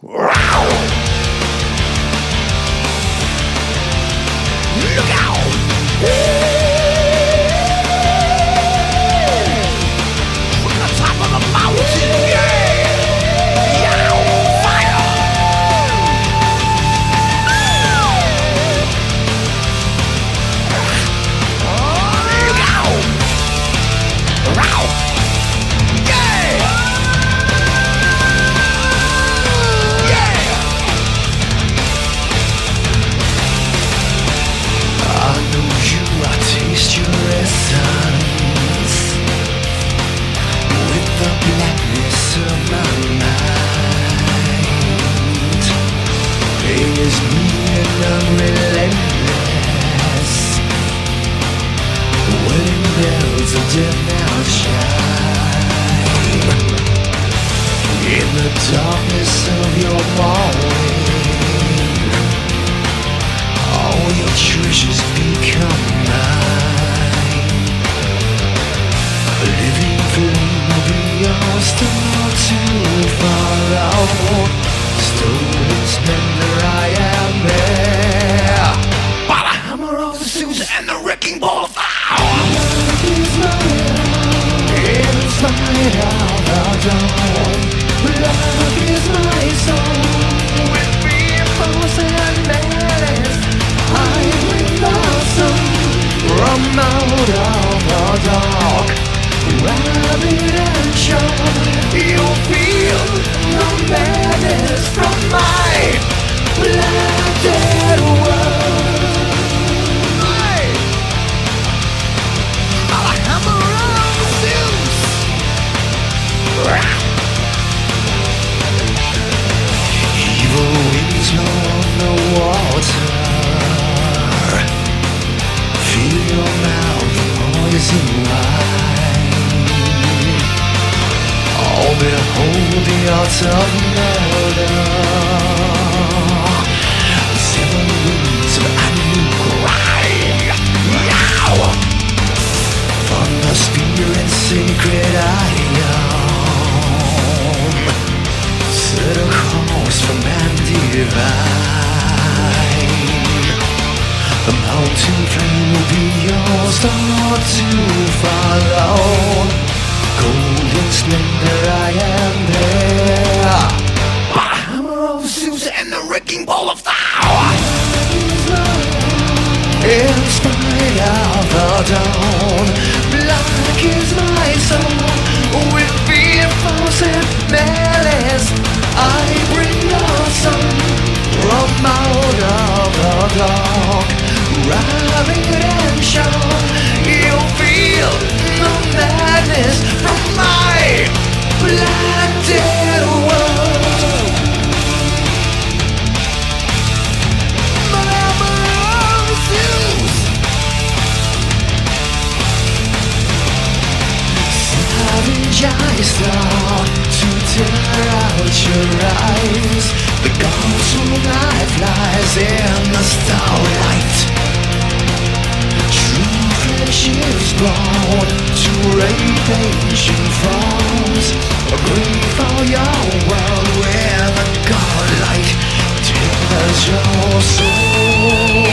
Look out! From the top of the mountain, yeah! Fire! Look out! Row! Yeah! I know you, I taste your essence with the blackness of my mind. Pain is mean and unrelentless. Wedding bells of death now chime in the darkness of your morning. All your treasures become mine. A living flame will be your star to follow. Stolen splendor, I am there. By the hammer of Zeus and the wrecking ball of fire. Love is my love, in spite of the dawn. Love is my soul, with fear, force and malice. I bring the sun from out of the dark. Rabbit and shark, you'll feel the madness from my black dead world. By the hammer of Zeus. Evil winds blow on the water. Fill your mouth with poison wine. Oh, behold the art of murder. The seven winds of animal cry. Yow! From the spear and sacred iron, set a course for man divine. The mountain flame will be your star to follow. Golden splendor, I am there. By the hammer of Zeus and the wrecking ball of Thor. In spite of the dawn, black is my soul. With fear, force and malice, I bring the sun from out of the dark. Rabbit and shark, you'll feel the madness from my black dead world. The hammer of Zeus. Savage I start to tear out your eyes. The gods who night flies in the starlight. True flesh is born to rape ancient thrones. A grave for your world where the godlight tears your soul.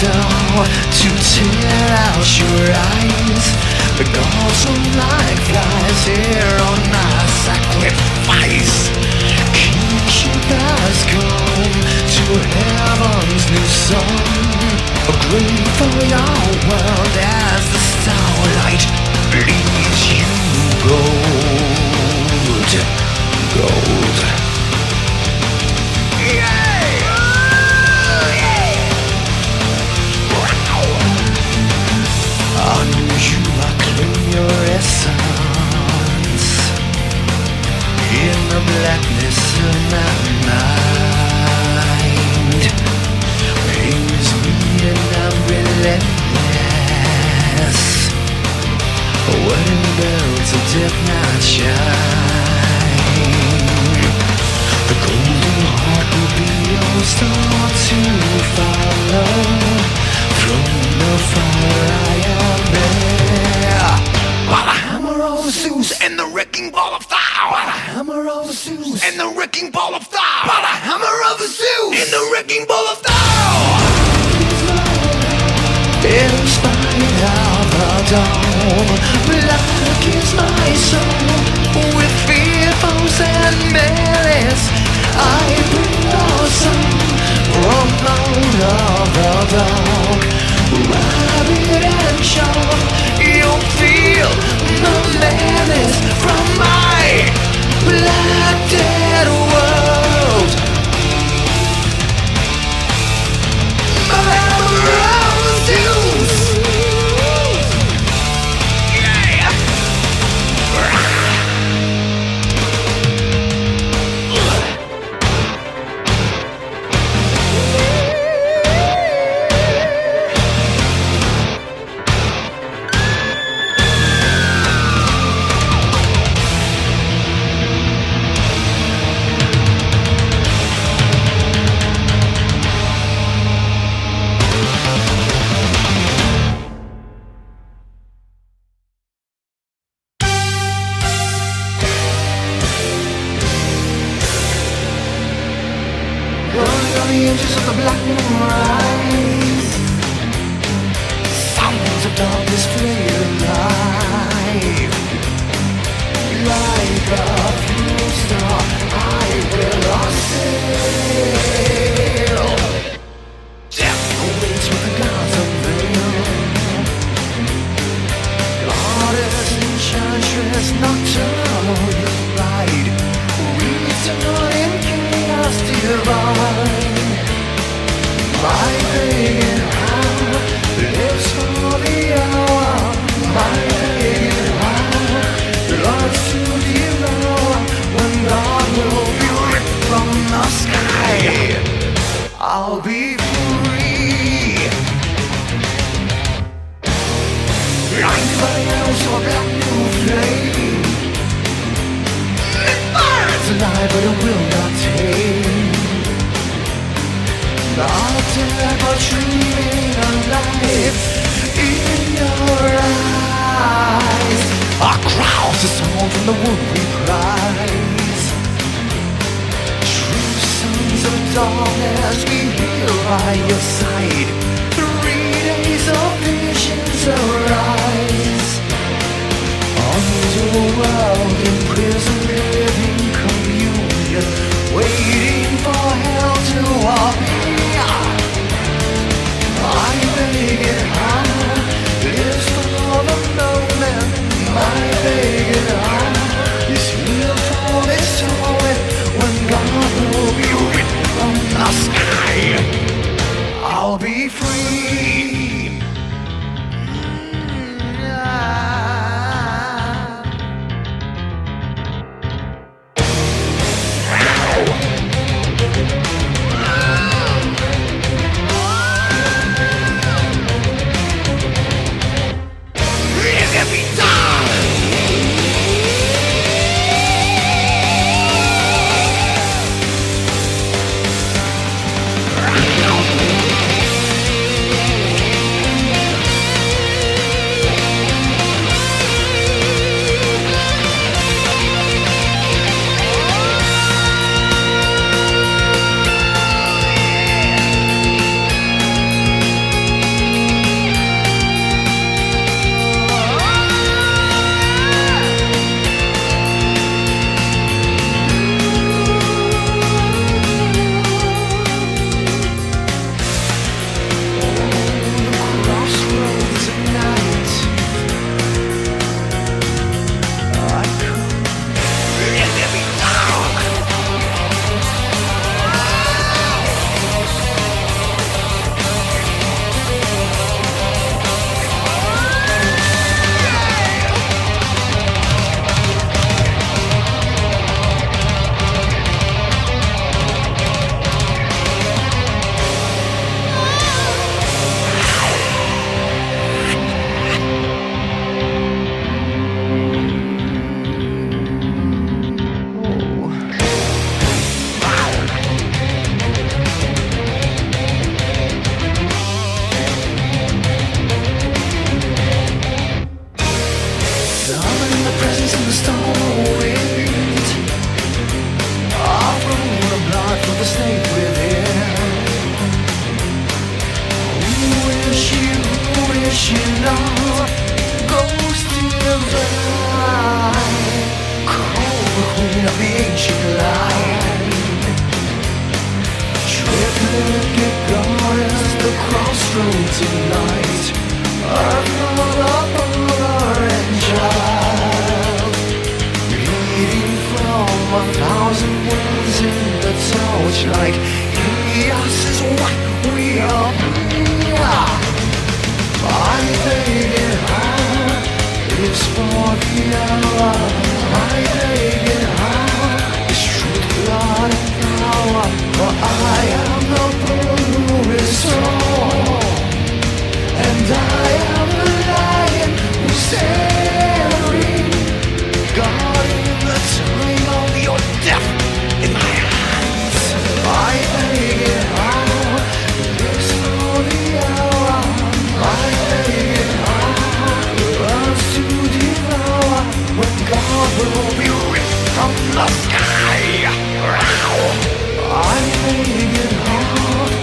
down to tear out your eyes. The gods are like flies here on my sacrifice. Kingship has come to heaven's new sun. A grave for your world as the starlight bleeds you gold. Gold. I know you, I claim your essence in the blackness of my mind. Pain is me and I'm relentless. Wedding bells of death night shine. The golden heart will be your star to follow. From the fire I am there. By the hammer of Zeus and the wrecking ball of Thor. By the hammer of Zeus and the wrecking ball of Thor. By the hammer of Zeus and the wrecking ball of Thor. In spite of the dawn, black is my soul. With fear, foes and malice, I bring your son from out of the dark. Rabbit and sharp, you'll feel the menace from my black dead world. My hammer of Zeus. Yeah. I'll be free. Blinded by the arrows of a black new flame. It burns alive, but it will not tame. Not ever dreaming of life in your eyes. Our crowds are sold from the wood we prize. True sons of darkness, we heal by your side. 3 days of visions arise. Underworld in prison, living communion, waiting for hell to appear. I make it hard, lives for the moment. My pagan heart is healed for this moment. When God will be written from the sky, I'll be free. vision of ghost divine, cold queen of the ancient line, triplicate goddess, the crossroads of light, Earth, mother, father, and child, bleeding from 1,000 wounds in the torchlight. Chaos is what we are. My pagan heart lives for the hour. My pagan heart is truth, blood, and power. For I am the bull who is strong, and I am the lion who's staring, guarding the time of your death in my hands. My pagan heart lives for the hour. My pagan heart burns to devour when God will be ripped from the sky. My pagan heart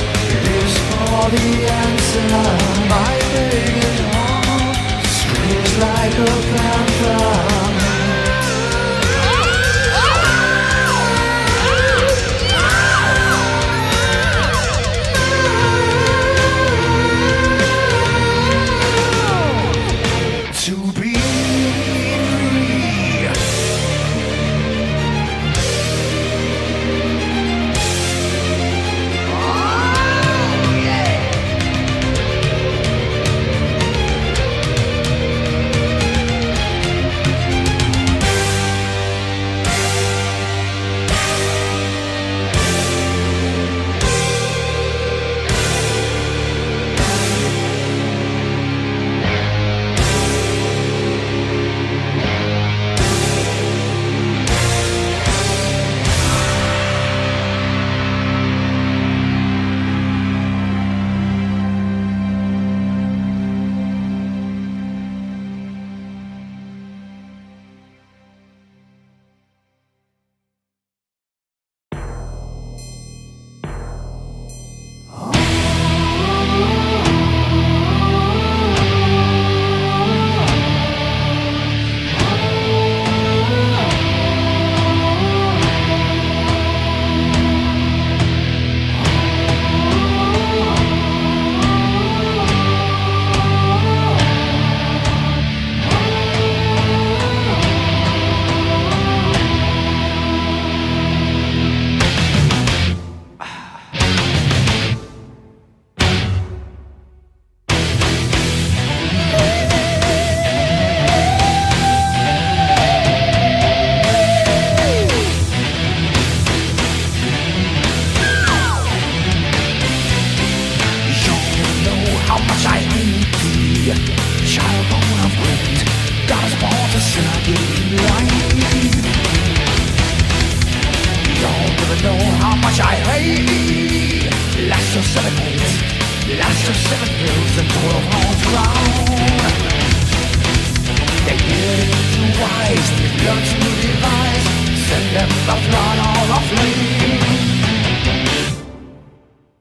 lives for the answer. My pagan heart screams like a panther. To be free.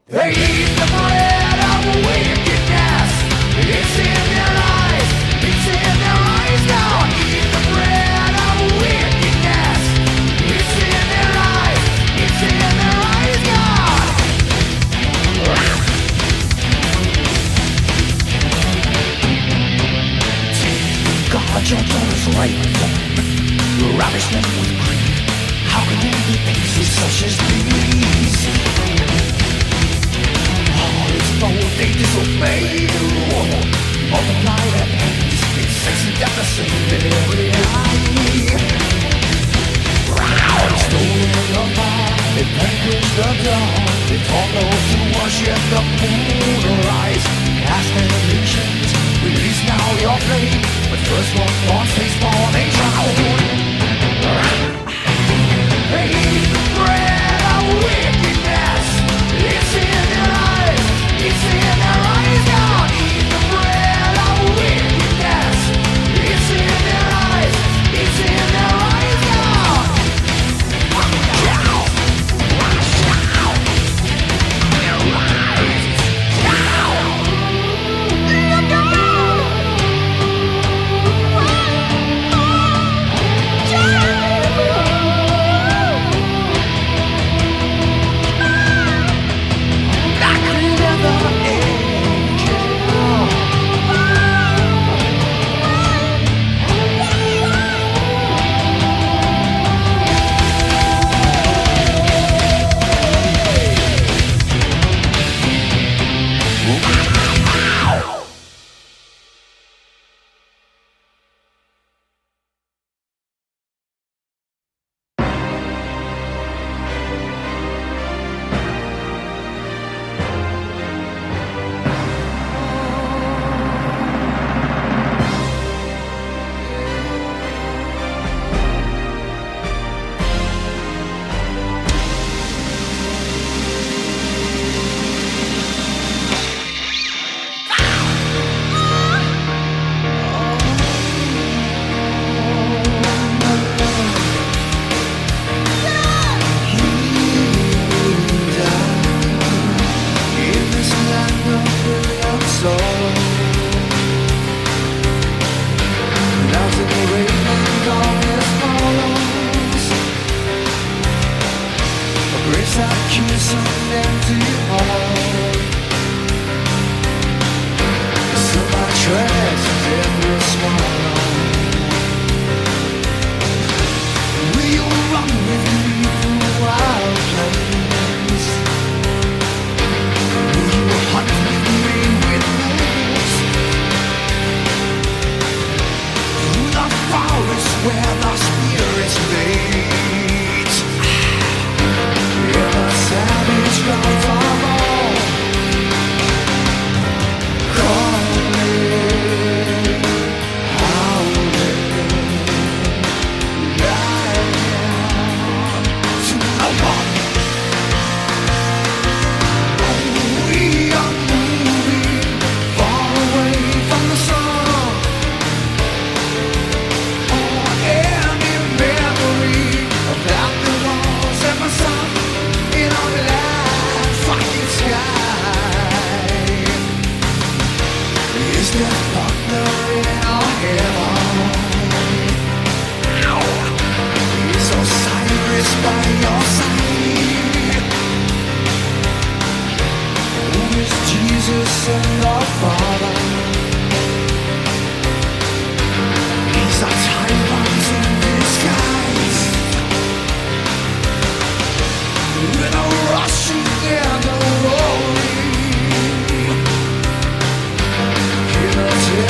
They eat the bread of wickedness. It's in their eyes. It's in their eyes now. Eat the bread of wickedness. It's in their eyes. It's in their eyes, God. God, your daughters rape them. Ravish them with greed. How can there be pieces such as these? They disobey you. Multiply their pains. It's sex and death the same in every eye. They stole the fire. They vanquished the dawn. They taught those who worship the moon to rise. Cast their illusions. Release now your flame. But first one born stays born they drown. They eat the bread of wickedness. follow? Will you run with me through wild plains? Will you hunt with me with wolves? Through the forest where the spirits meet, in the savage grounds of all, crawling, howling, lying to the one. We are moving far away from the sun, or any memory about the walls and the sun in our light fucking sky. Is there thunder in our heaven? Is Osiris by your side? Who is Jesus and our Father? He's a tyrant in disguise, with a rushing and a roaring. He'll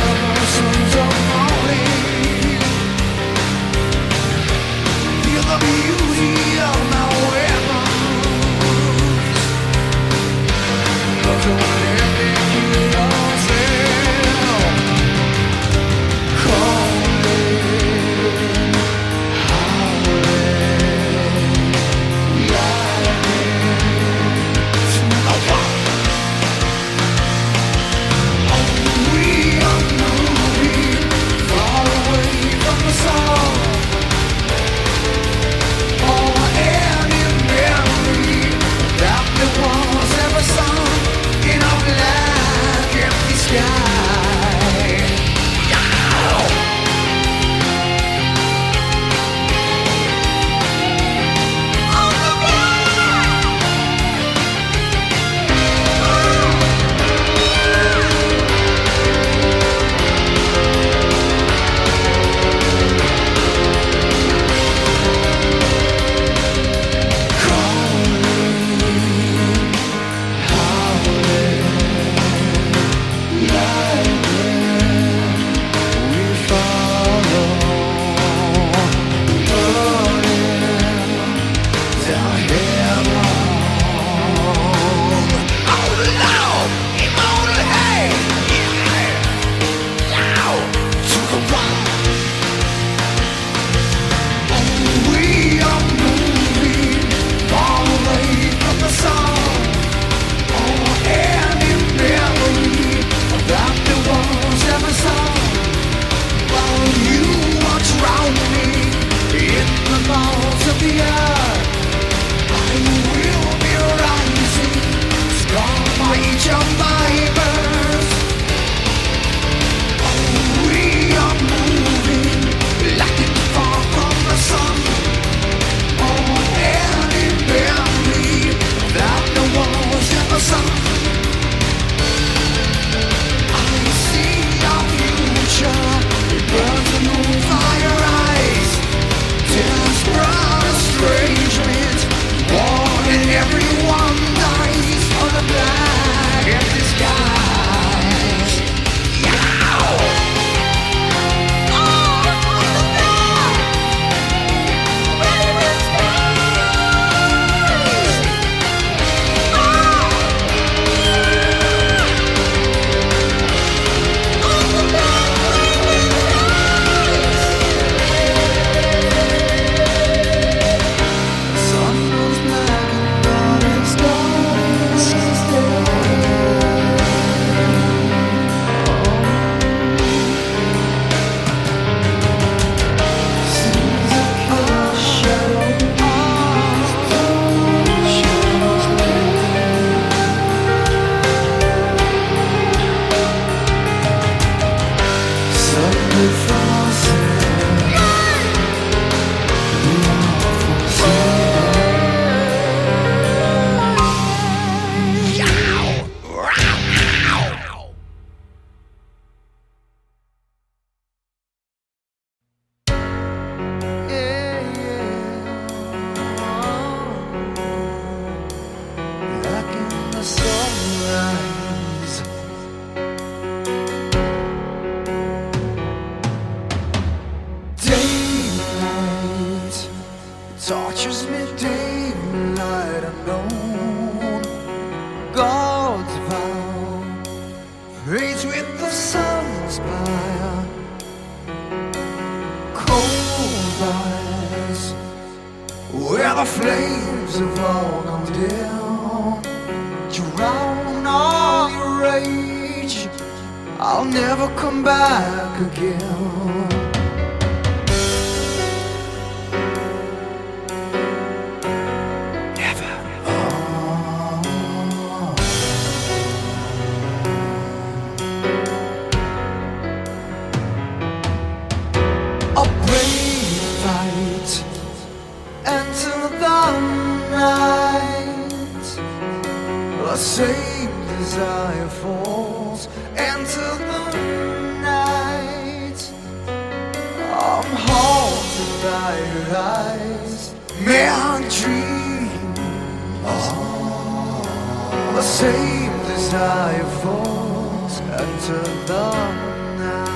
Rage with the sun's fire, cold eyes, where the flames have all gone down. Drown all your rage, I'll never come back again. The same desire falls into the night. I'm haunted by your eyes, may I dream. The same desire falls into the night.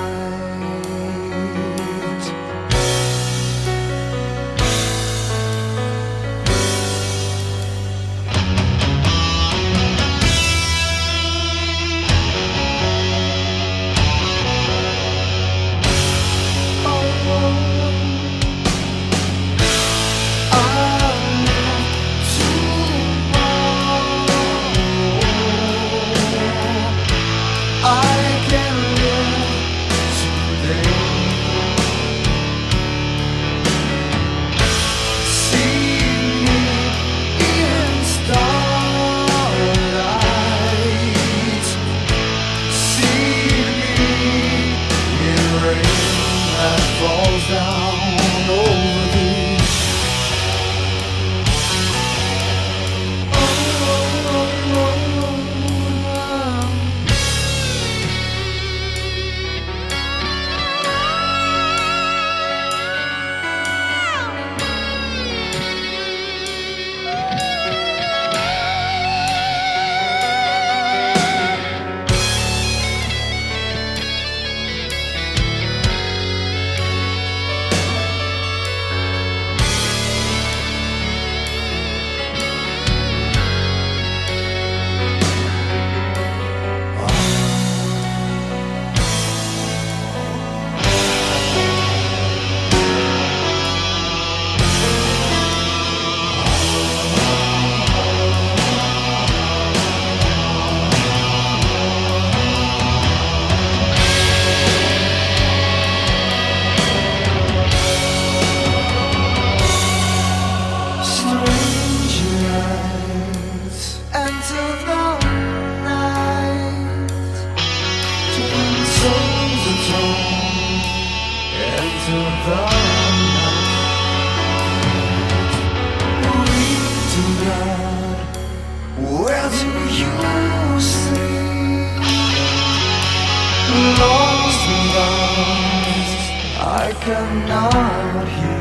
I cannot hear.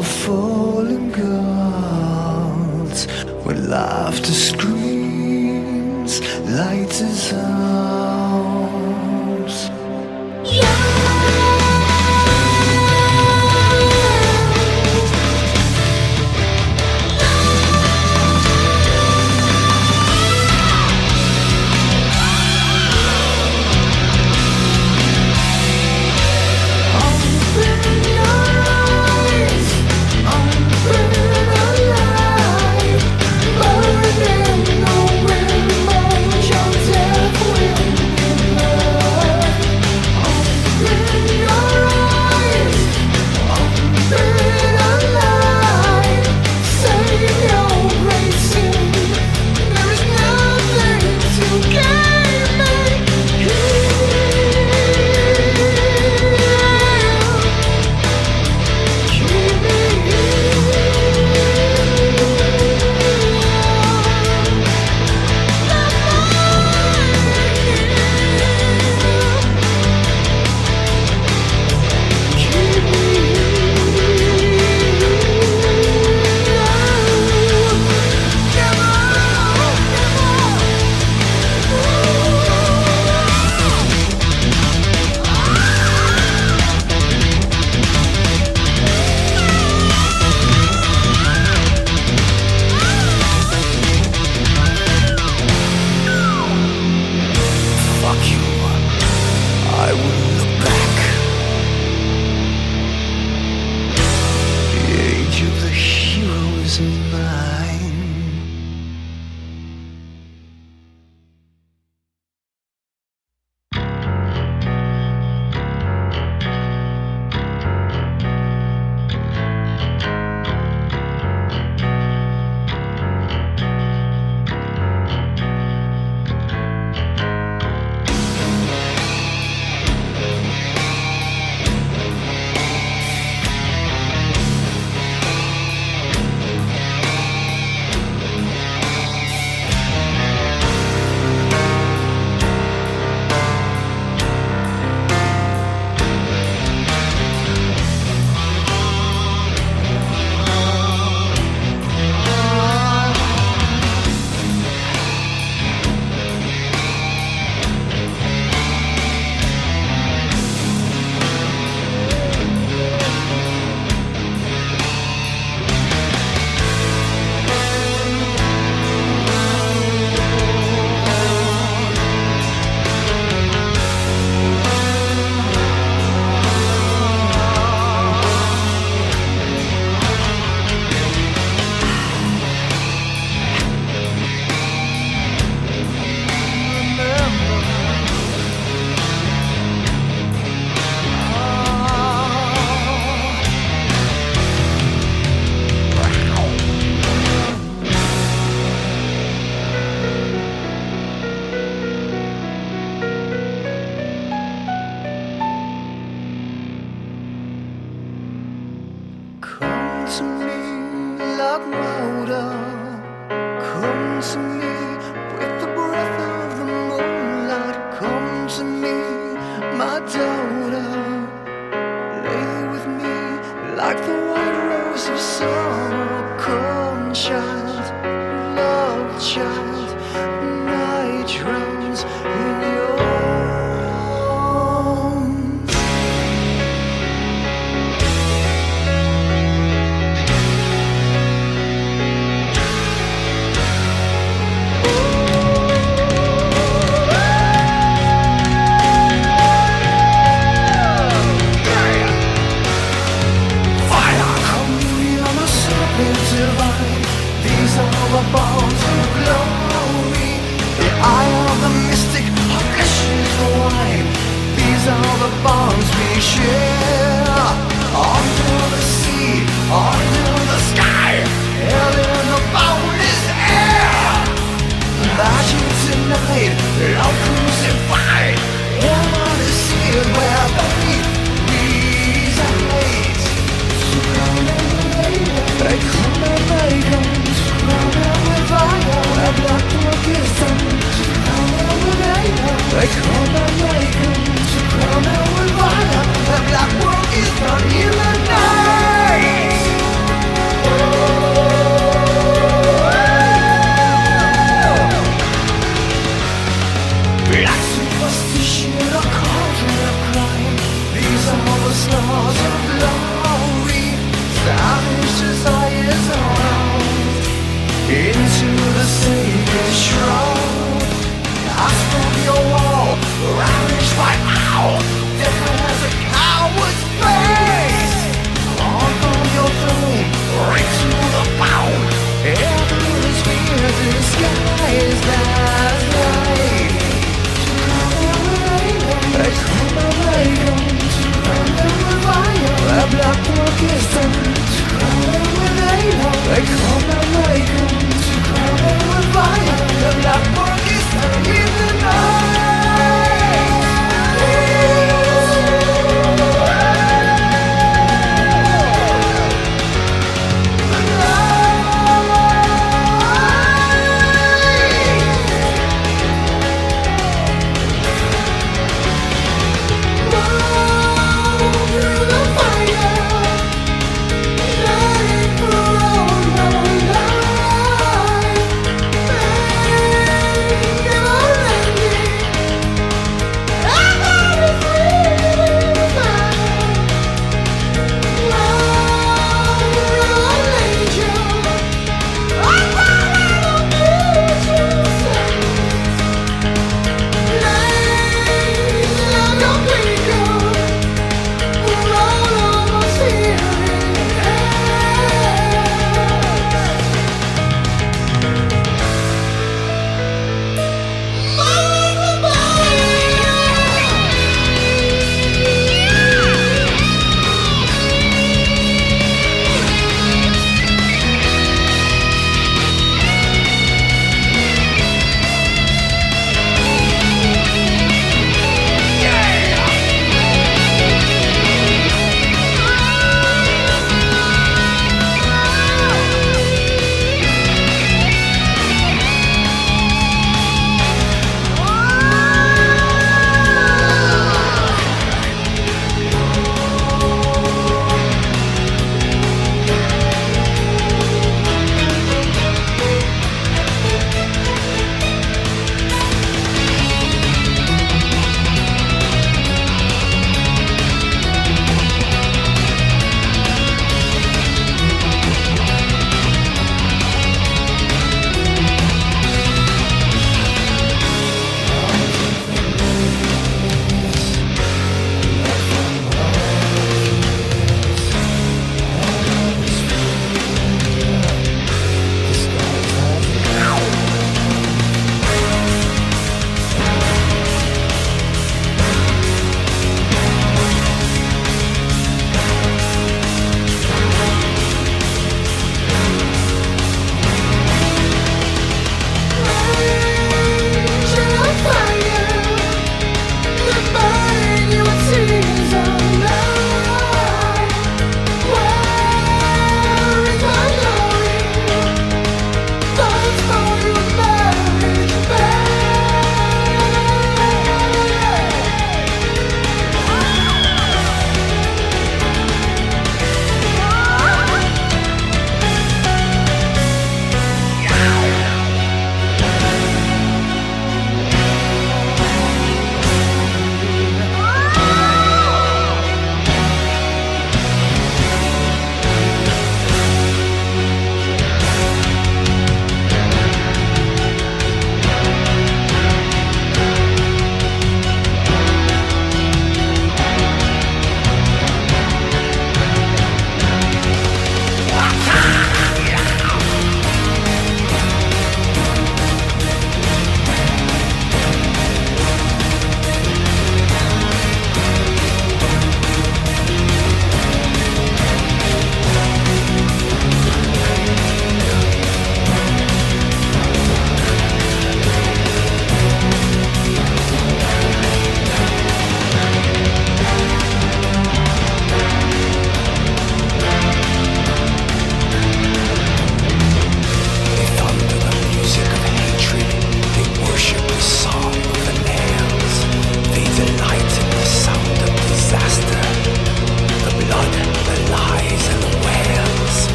of fallen gods, when laughter screams, light is ours. The black world is not here tonight. sacred shroud. I stole your wall, ravished by owl. Death as a coward's face. On from your throne, right to the bound. Heaven is fear disguised as light. I come and lay on to run with fire. A black work is done. I come and lay on to run with fire. A black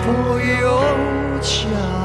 for your charms.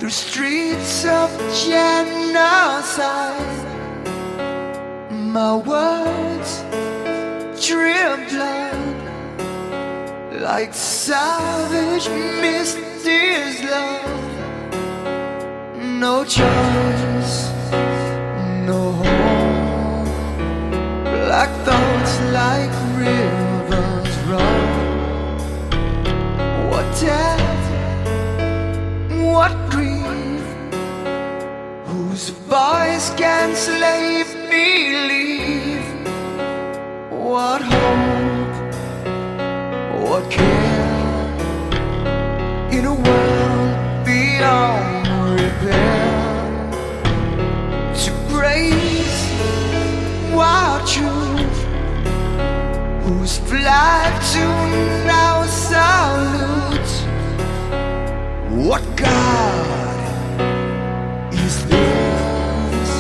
through streets of genocide. My words drip blood like savage misty's love. No choice, no home. Black thoughts like rivers run. What death, what grief, whose voice can slave belief? What hope, what care, in a world beyond repair? To praise wild truth, whose flag to now salute. What God is this,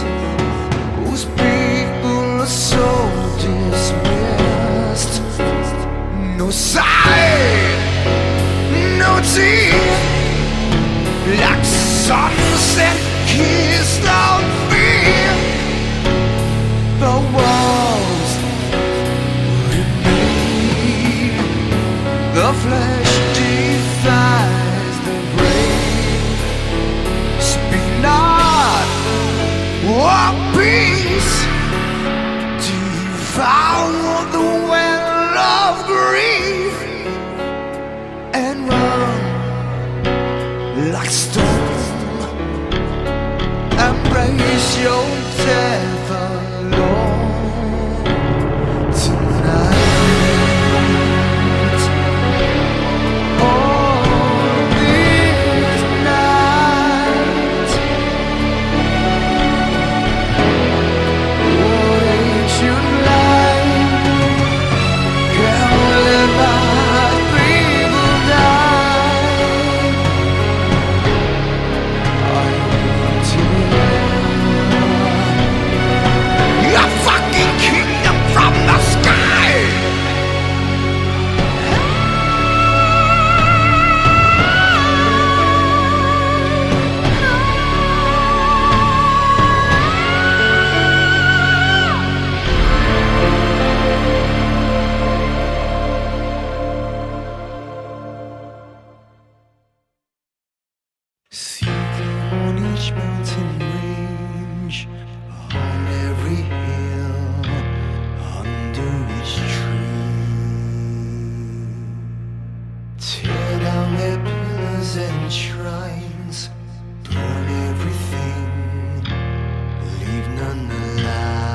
whose people are so dismissed? No side, no teeth, like sunset kissed on fear. The walls remain, the flesh defies the brain. Speak not of peace, devour the well of grief, and run like storm. Embrace your death alone tonight. Oh, this night. What ancient light can live by people die? A fucking kingdom from the sky. Seeking on each mountain range, on every hill, under each tree. Tear down their pillars and shrines, burn everything, leave none alive.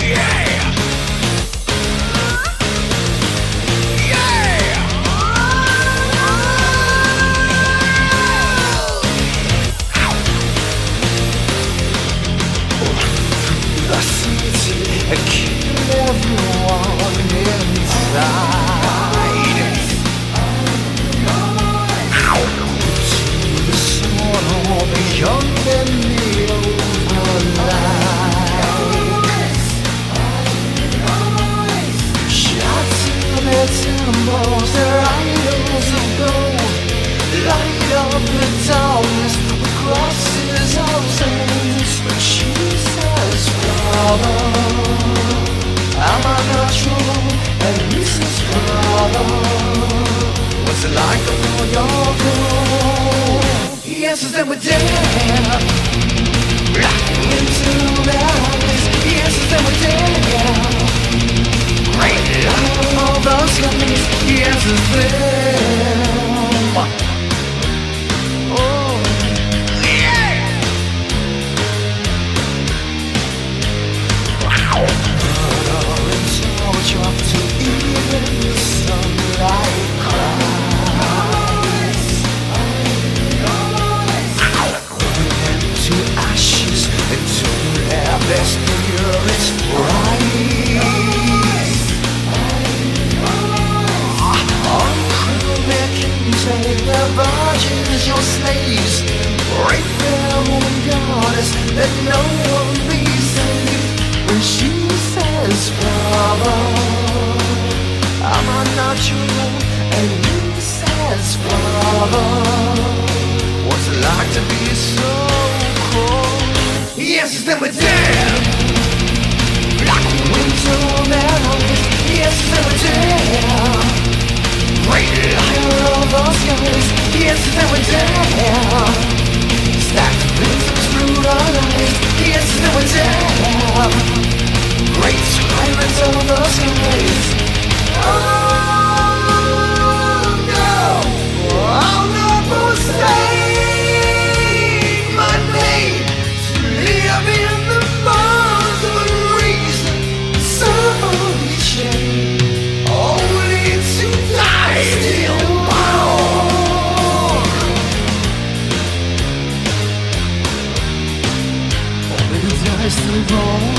Yeah! And kill everyone inside. To the soul of the young and the old alike. Shatter their temples, their idols of gold. Light up the darkness with crosses of saints. She says, Father, am I not true? And this is Father, what's it like upon your throne? He answers them with death, into their eyes. He answers them with death, great light of the skies. He answers them. Oh, yeah. Drop to even the sunlight cries. Burn them to ashes and to have their spirits rise. Uncrown their kings, make their virgins your slaves. Break their own goddess, let no one be saved. When she says, Father, am I not natural and incest father. What's it like to be so cold? Yes, then we're dead. Like winter memories. Yes, then we're dead. Great liar of the skies. Yes, then we're dead. Stacked victims through the night. Yes, then we're dead. Great tyrants of the skies. Oh no, I'll not forsake my name to live in the bonds of reason. Somebody shame, only to die still bound. Only to die still bound.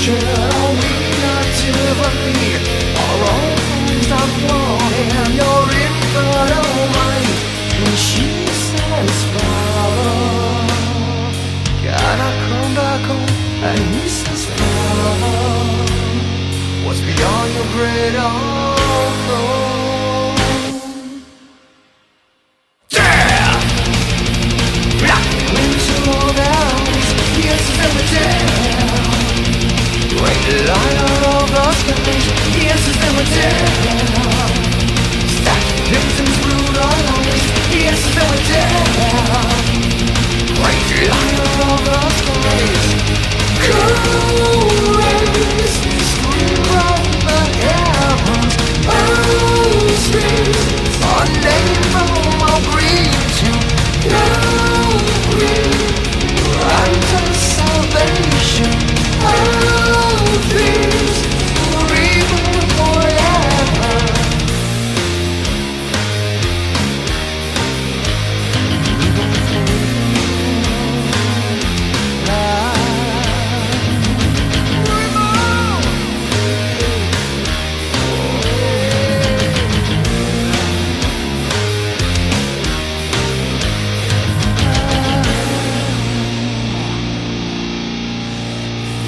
Shall we not differently? Our own things are one, and you're in front of mine. When she says, Father, can I come back home? And he says, Father, what's beyond your great unknown? Yeah! Into all downs, yes, never dare. Great liar of the skies, yes, never dare. Stack victims, brutal lies, yes, never dare. Great liar of the skies, cold rays scream from the heavens. Oh, streets are named from our green to no green. Right of salvation, all things forever, forever.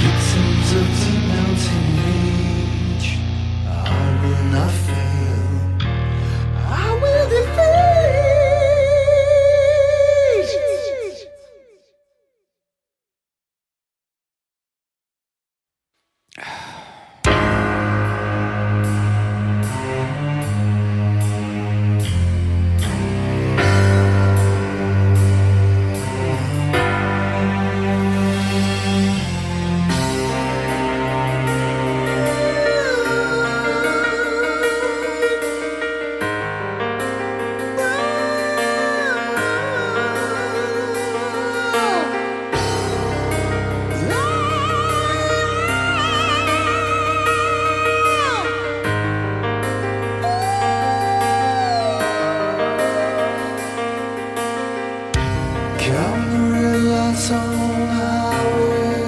Victims of the mountain range, I will not fail. I will defeat. Count the red lights on the highway,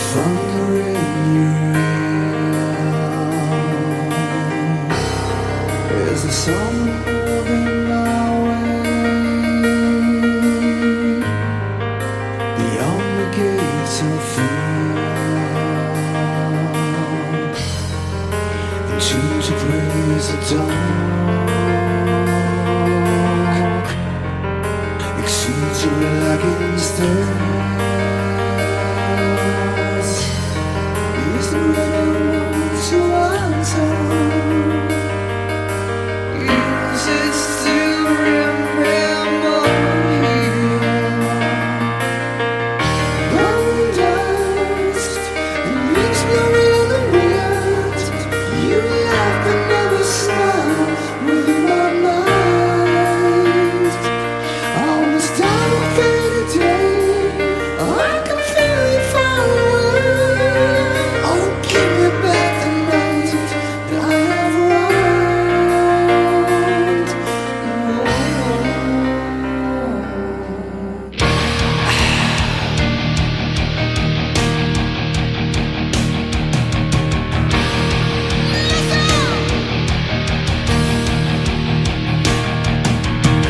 thunder in your ear. Is the sun moving my way beyond the gates of fear, into to praise the dawn? To like stairs is the road to answer. Is it still remember here? Bone dust and leaves blurry in the wind. You laugh but never smile within my mind. Almost done for the day. I can feel you far away. Oh, give me back the night that I have wronged.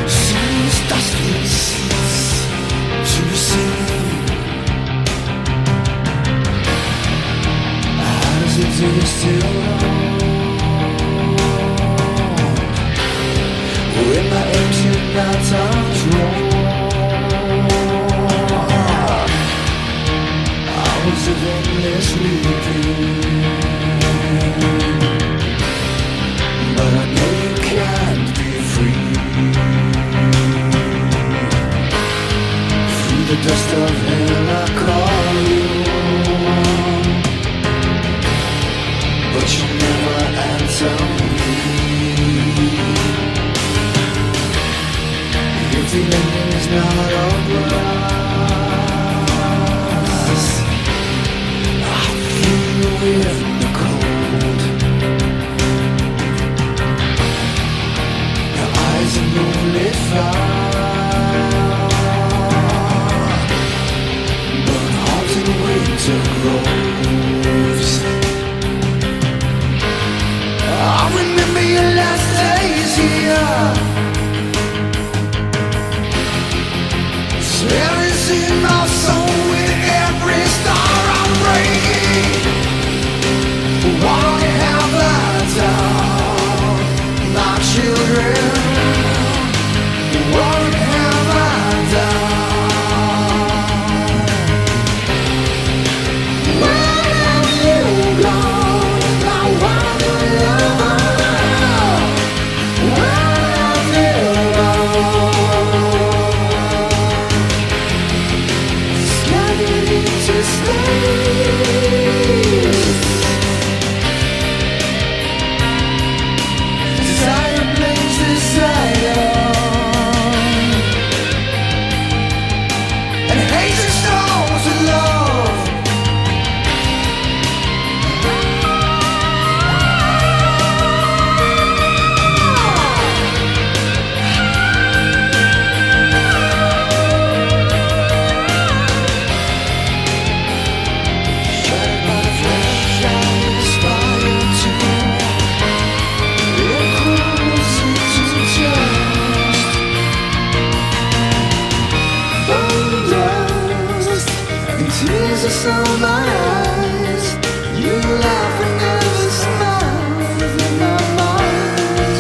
Seas dusty seas to see. How does it take still when my empty nights are drawn? Hours of endless weeping, but I know you can't be free. Through the dust of hell I call you, but you never answer me. If the ending is not of glass, I feel you in the cold. Your eyes are moonlit fire, saw my eyes, you laughing at the smiles in my mind.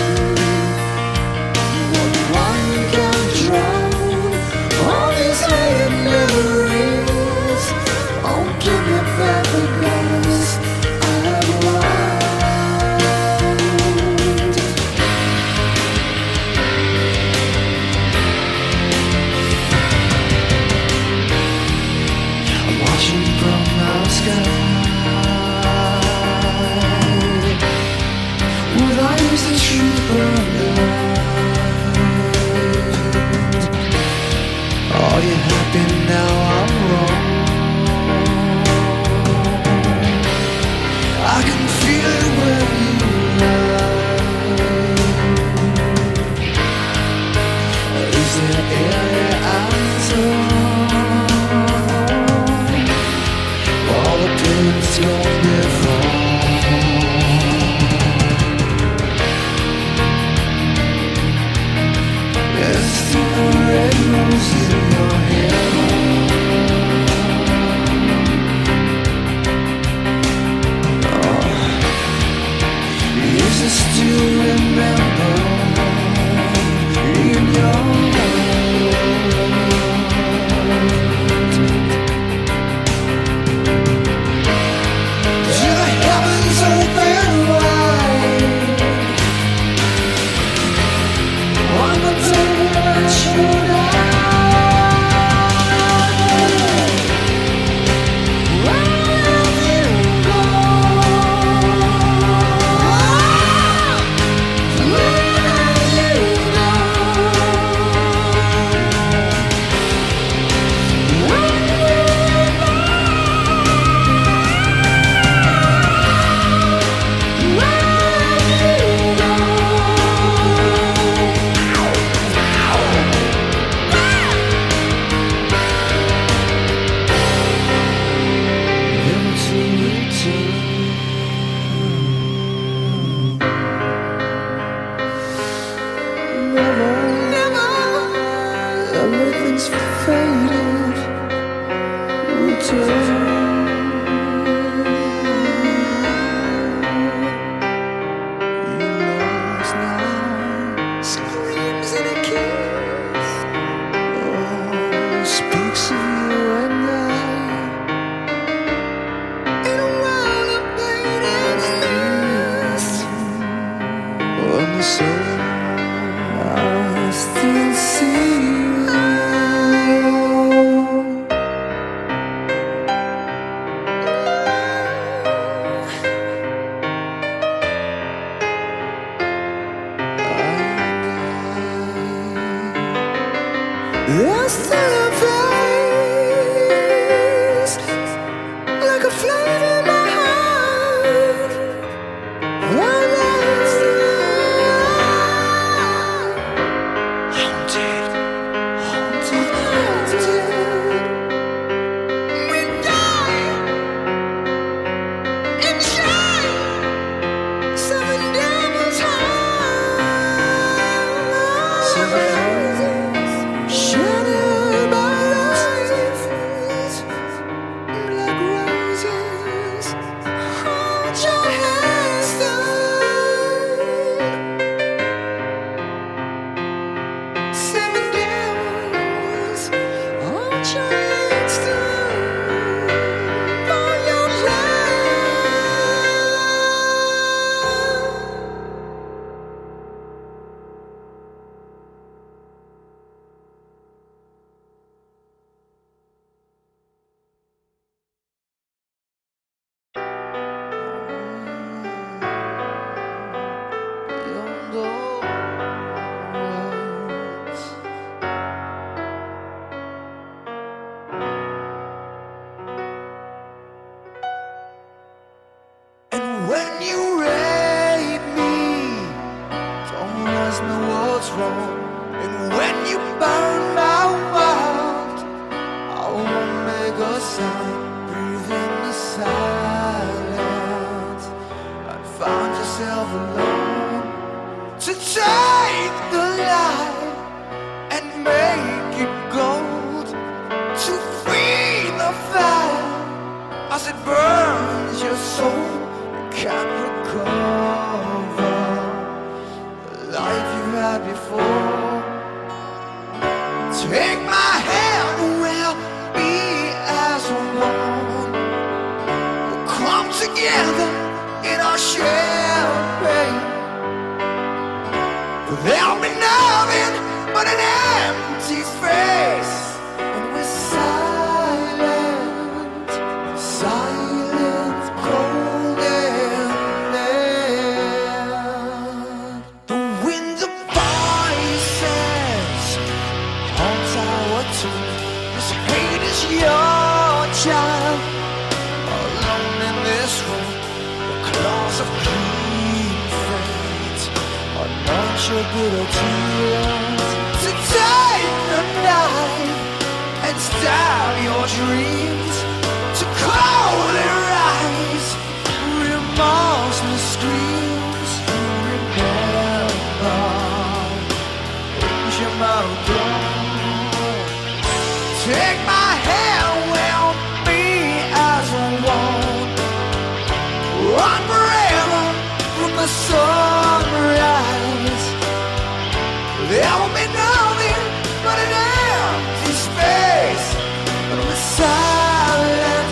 One can drown all these hated memories. Oh, give me back the goddess I have wronged. I'm watching from the sky with eyes that shoot burned out. Are you happy now? I'm wrong. I can feel it when you lie. Is there any answer? All the pain's gone before. There's still a red rose in your hair. Is it still remember in your do the heavens open wide on the day that you died? Where have you gone? Where have you everything's faded. Return. You lost now. Screams in a kiss. Oh, speaks of you and I. In a world of pain and mist. On the soul, I still see you. There's still a place, like a flame in my heart. Haunted, haunted, haunted. We die in shame. 7 devils high. 7 shattered by life, black roses. Hold your hands tight. 7 devils. Hold your hands tight. For your beyond all words. And when you rape me, don't ask me what's wrong. And when you burn my world, I won't make a sound. Breathe in the silence and find yourself alone to take the light and make it gold, to free the fire can't recover the life you've had before. Take my hand, we'll be as one. We'll come together in our shared pain. There'll be nothing but an empty space, and we're silent, silent, cold and dead. The wind of voices haunts our tomb. This hate is your child, alone in this room. The claws of green fate are not your bitter tears. To take the knife and stab your dreams, to cold their eyes, remorseless screams. You remember ancient Morocco. Take my hand, we'll be as one. Run forever from the sunrise. There will be nothing but an empty space, and we're silent,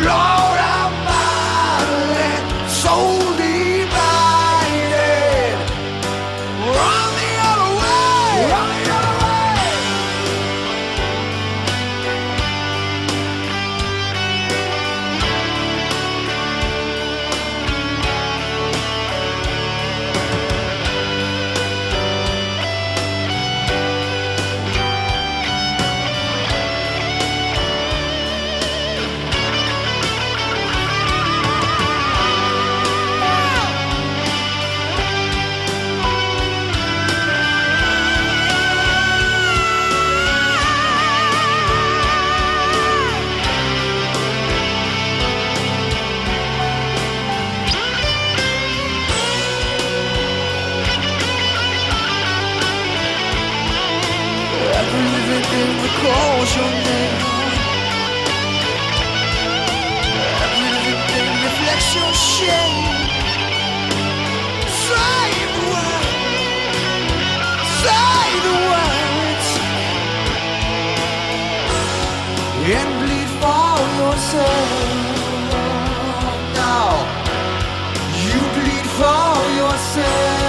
Lord, I'm violent, soul divided. Run the other way, run the other way. Every living thing recalls your name. Every living thing reflects your shame. Say the word, say the words, and bleed for yourself. Now, you bleed for yourself.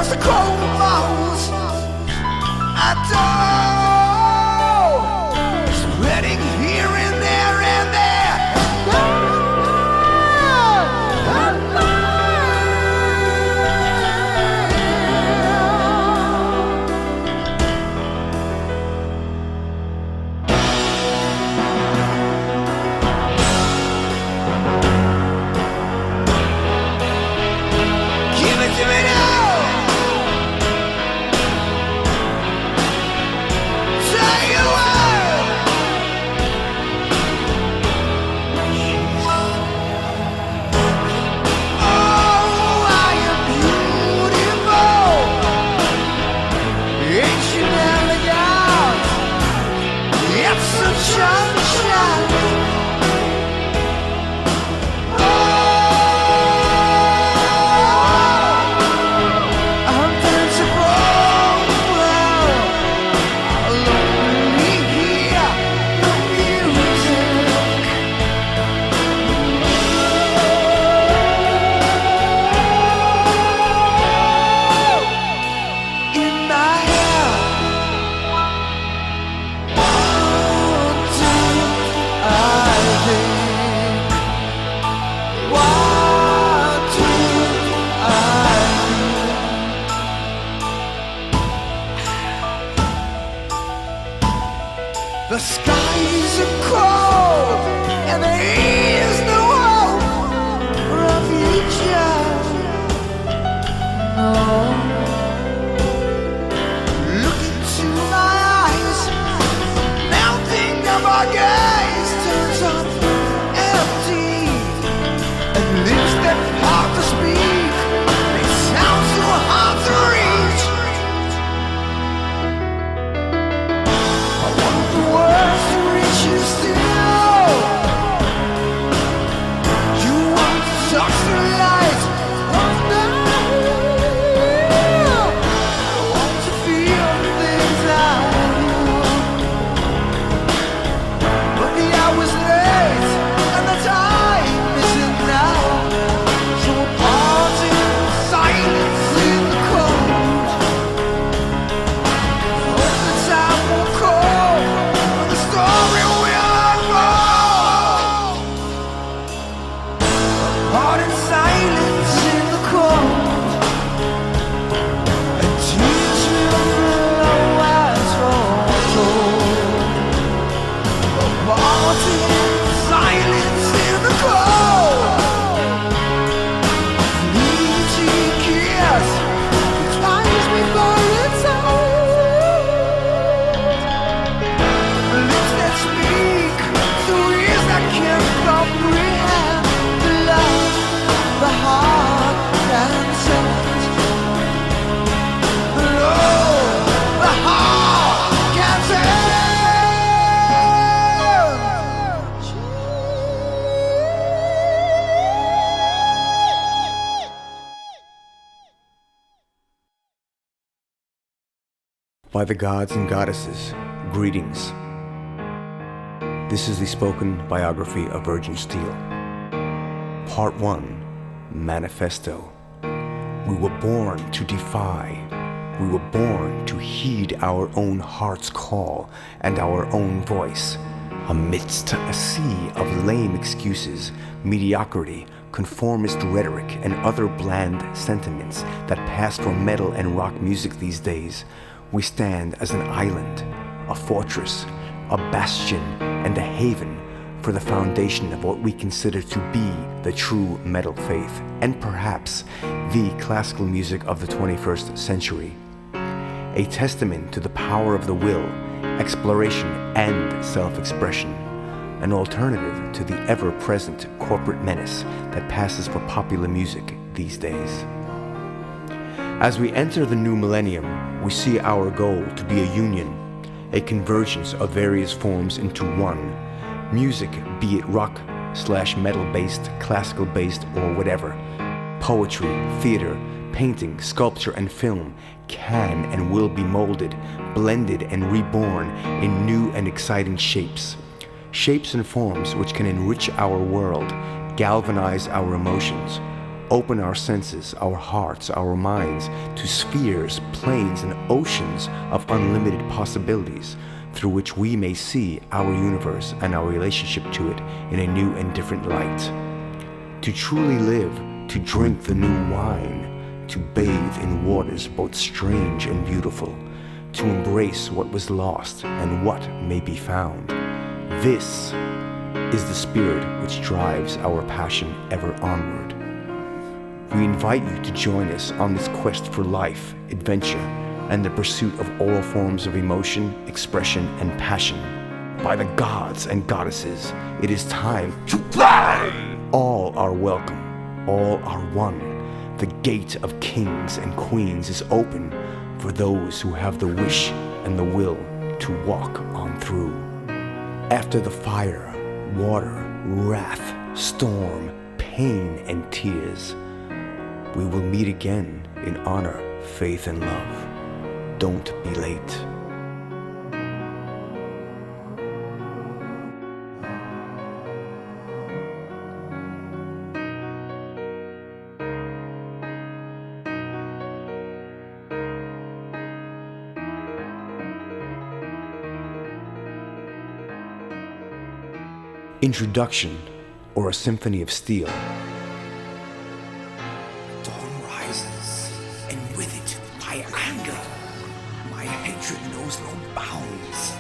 as the crow blows. I don't spreading here and there and there. The skies are cold and there is no hope for a future. No. Look into my eyes, melting of our gaze turns up empty, and lips that hard to speak, they sound so hard to reach. Words to reach you still. You want to touch the light of night. I want to feel the things I do. But the hour's late and the time isn't now. So we're parting in silence in the cold. Hope the time will call. Story will unfold. Heart in silence in the cold, and tears will flow as foretold. Heart in silence in the cold, fleeting kiss, it finds me for its own. Speak through ears that can't comprehend the love the heart can send. The love the heart can send. By the gods and goddesses, greetings. This is the spoken biography of Virgin Steele. Part 1, Manifesto. We were born to defy. We were born to heed our own heart's call and our own voice. Amidst a sea of lame excuses, mediocrity, conformist rhetoric, and other bland sentiments that pass for metal and rock music these days, we stand as an island, a fortress, a bastion, and a haven for the foundation of what we consider to be the true metal faith, and perhaps the classical music of the 21st century. A testament to the power of the will, exploration, and self-expression. An alternative to the ever-present corporate menace that passes for popular music these days. As we enter the new millennium, we see our goal to be a union, a convergence of various forms into one. Music, be it rock/metal-based, classical-based, or whatever. Poetry, theater, painting, sculpture, and film can and will be molded, blended, and reborn in new and exciting shapes. Shapes and forms which can enrich our world, galvanize our emotions, open our senses, our hearts, our minds to spheres, planes, and oceans of unlimited possibilities through which we may see our universe and our relationship to it in a new and different light. To truly live, to drink the new wine, to bathe in waters both strange and beautiful, to embrace what was lost and what may be found. This is the spirit which drives our passion ever onward. We invite you to join us on this quest for life, adventure, and the pursuit of all forms of emotion, expression, and passion. By the gods and goddesses, it is time to fly! All are welcome, all are one. The gate of kings and queens is open for those who have the wish and the will to walk on through. After the fire, water, wrath, storm, pain, and tears, we will meet again in honor, faith, and love. Don't be late. Introduction, or a Symphony of Steele. Dawn rises, and with it, my anger. My hatred knows no bounds.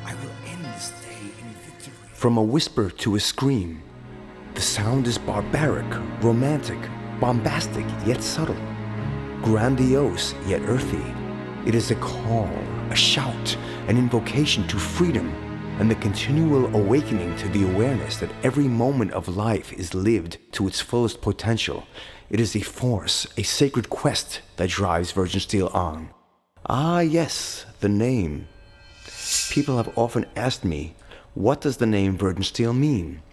I will end this day in victory. From a whisper to a scream, the sound is barbaric, romantic, bombastic yet subtle, grandiose yet earthy. It is a call, a shout, an invocation to freedom, and the continual awakening to the awareness that every moment of life is lived to its fullest potential. It is a force, a sacred quest that drives Virgin Steele on. Ah, yes, the name. People have often asked me, what does the name Virgin Steele mean?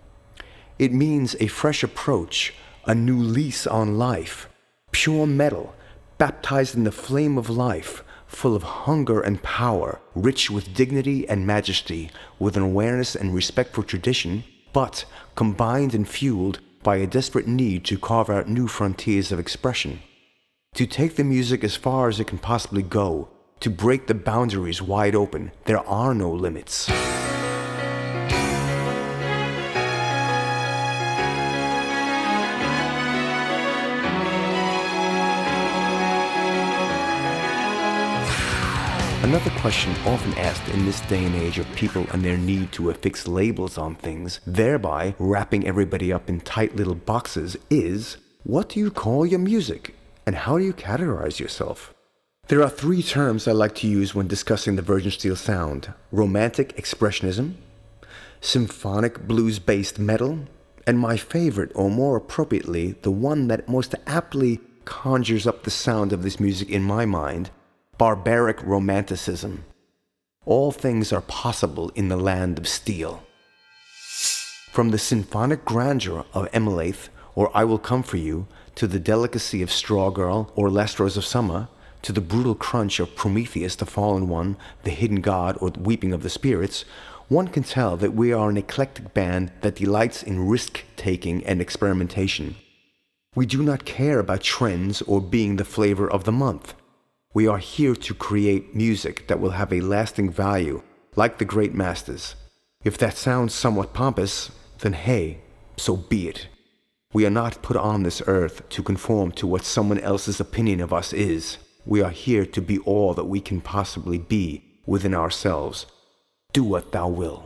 It means a fresh approach, a new lease on life, pure metal, baptized in the flame of life, full of hunger and power, rich with dignity and majesty, with an awareness and respect for tradition, but combined and fueled by a desperate need to carve out new frontiers of expression. To take the music as far as it can possibly go, to break the boundaries wide open. There are no limits. Another question often asked in this day and age of people and their need to affix labels on things, thereby wrapping everybody up in tight little boxes, is, what do you call your music? And how do you categorize yourself? There are three terms I like to use when discussing the Virgin Steele sound: romantic expressionism, symphonic blues-based metal, and my favorite, or more appropriately, the one that most aptly conjures up the sound of this music in my mind, barbaric romanticism. All things are possible in the land of Steele. From the symphonic grandeur of Emulath, or I Will Come For You, to the delicacy of Straw Girl, or Last Rose of Summer, to the brutal crunch of Prometheus, the Fallen One, the Hidden God, or the Weeping of the Spirits, one can tell that we are an eclectic band that delights in risk-taking and experimentation. We do not care about trends or being the flavor of the month. We are here to create music that will have a lasting value, like the great masters. If that sounds somewhat pompous, then hey, so be it. We are not put on this earth to conform to what someone else's opinion of us is. We are here to be all that we can possibly be within ourselves. Do what thou will.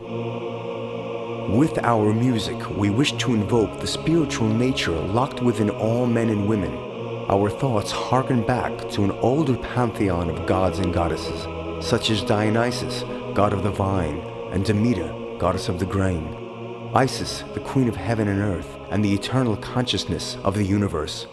With our music, we wish to invoke the spiritual nature locked within all men and women. Our thoughts hearken back to an older pantheon of gods and goddesses, such as Dionysus, god of the vine, and Demeter, goddess of the grain, Isis, the queen of heaven and earth, and the eternal consciousness of the universe,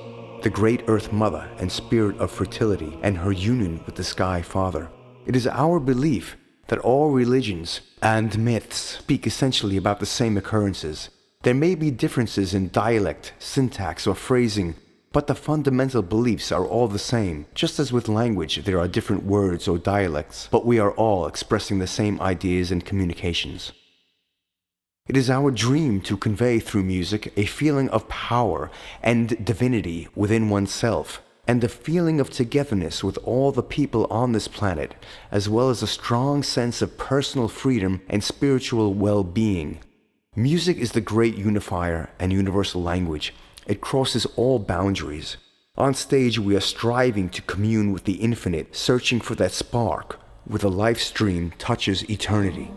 the great earth mother and spirit of fertility, and her union with the sky father. It is our belief that all religions and myths speak essentially about the same occurrences. There may be differences in dialect, syntax, or phrasing, but the fundamental beliefs are all the same. Just as with language there are different words or dialects, but we are all expressing the same ideas and communications. It is our dream to convey through music a feeling of power and divinity within oneself, and a feeling of togetherness with all the people on this planet, as well as a strong sense of personal freedom and spiritual well-being. Music is the great unifier and universal language. It crosses all boundaries. On stage, we are striving to commune with the infinite, searching for that spark, where the life stream touches eternity.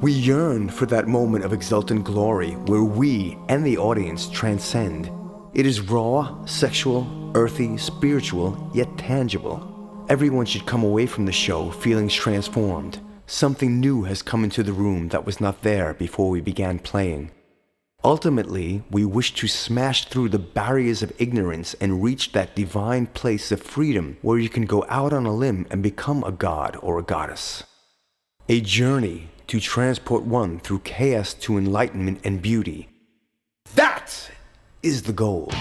We yearn for that moment of exultant glory where we and the audience transcend. It is raw, sexual, earthy, spiritual, yet tangible. Everyone should come away from the show feeling transformed. Something new has come into the room that was not there before we began playing. Ultimately, we wish to smash through the barriers of ignorance and reach that divine place of freedom where you can go out on a limb and become a god or a goddess. A journey to transport one through chaos to enlightenment and beauty. That is the goal.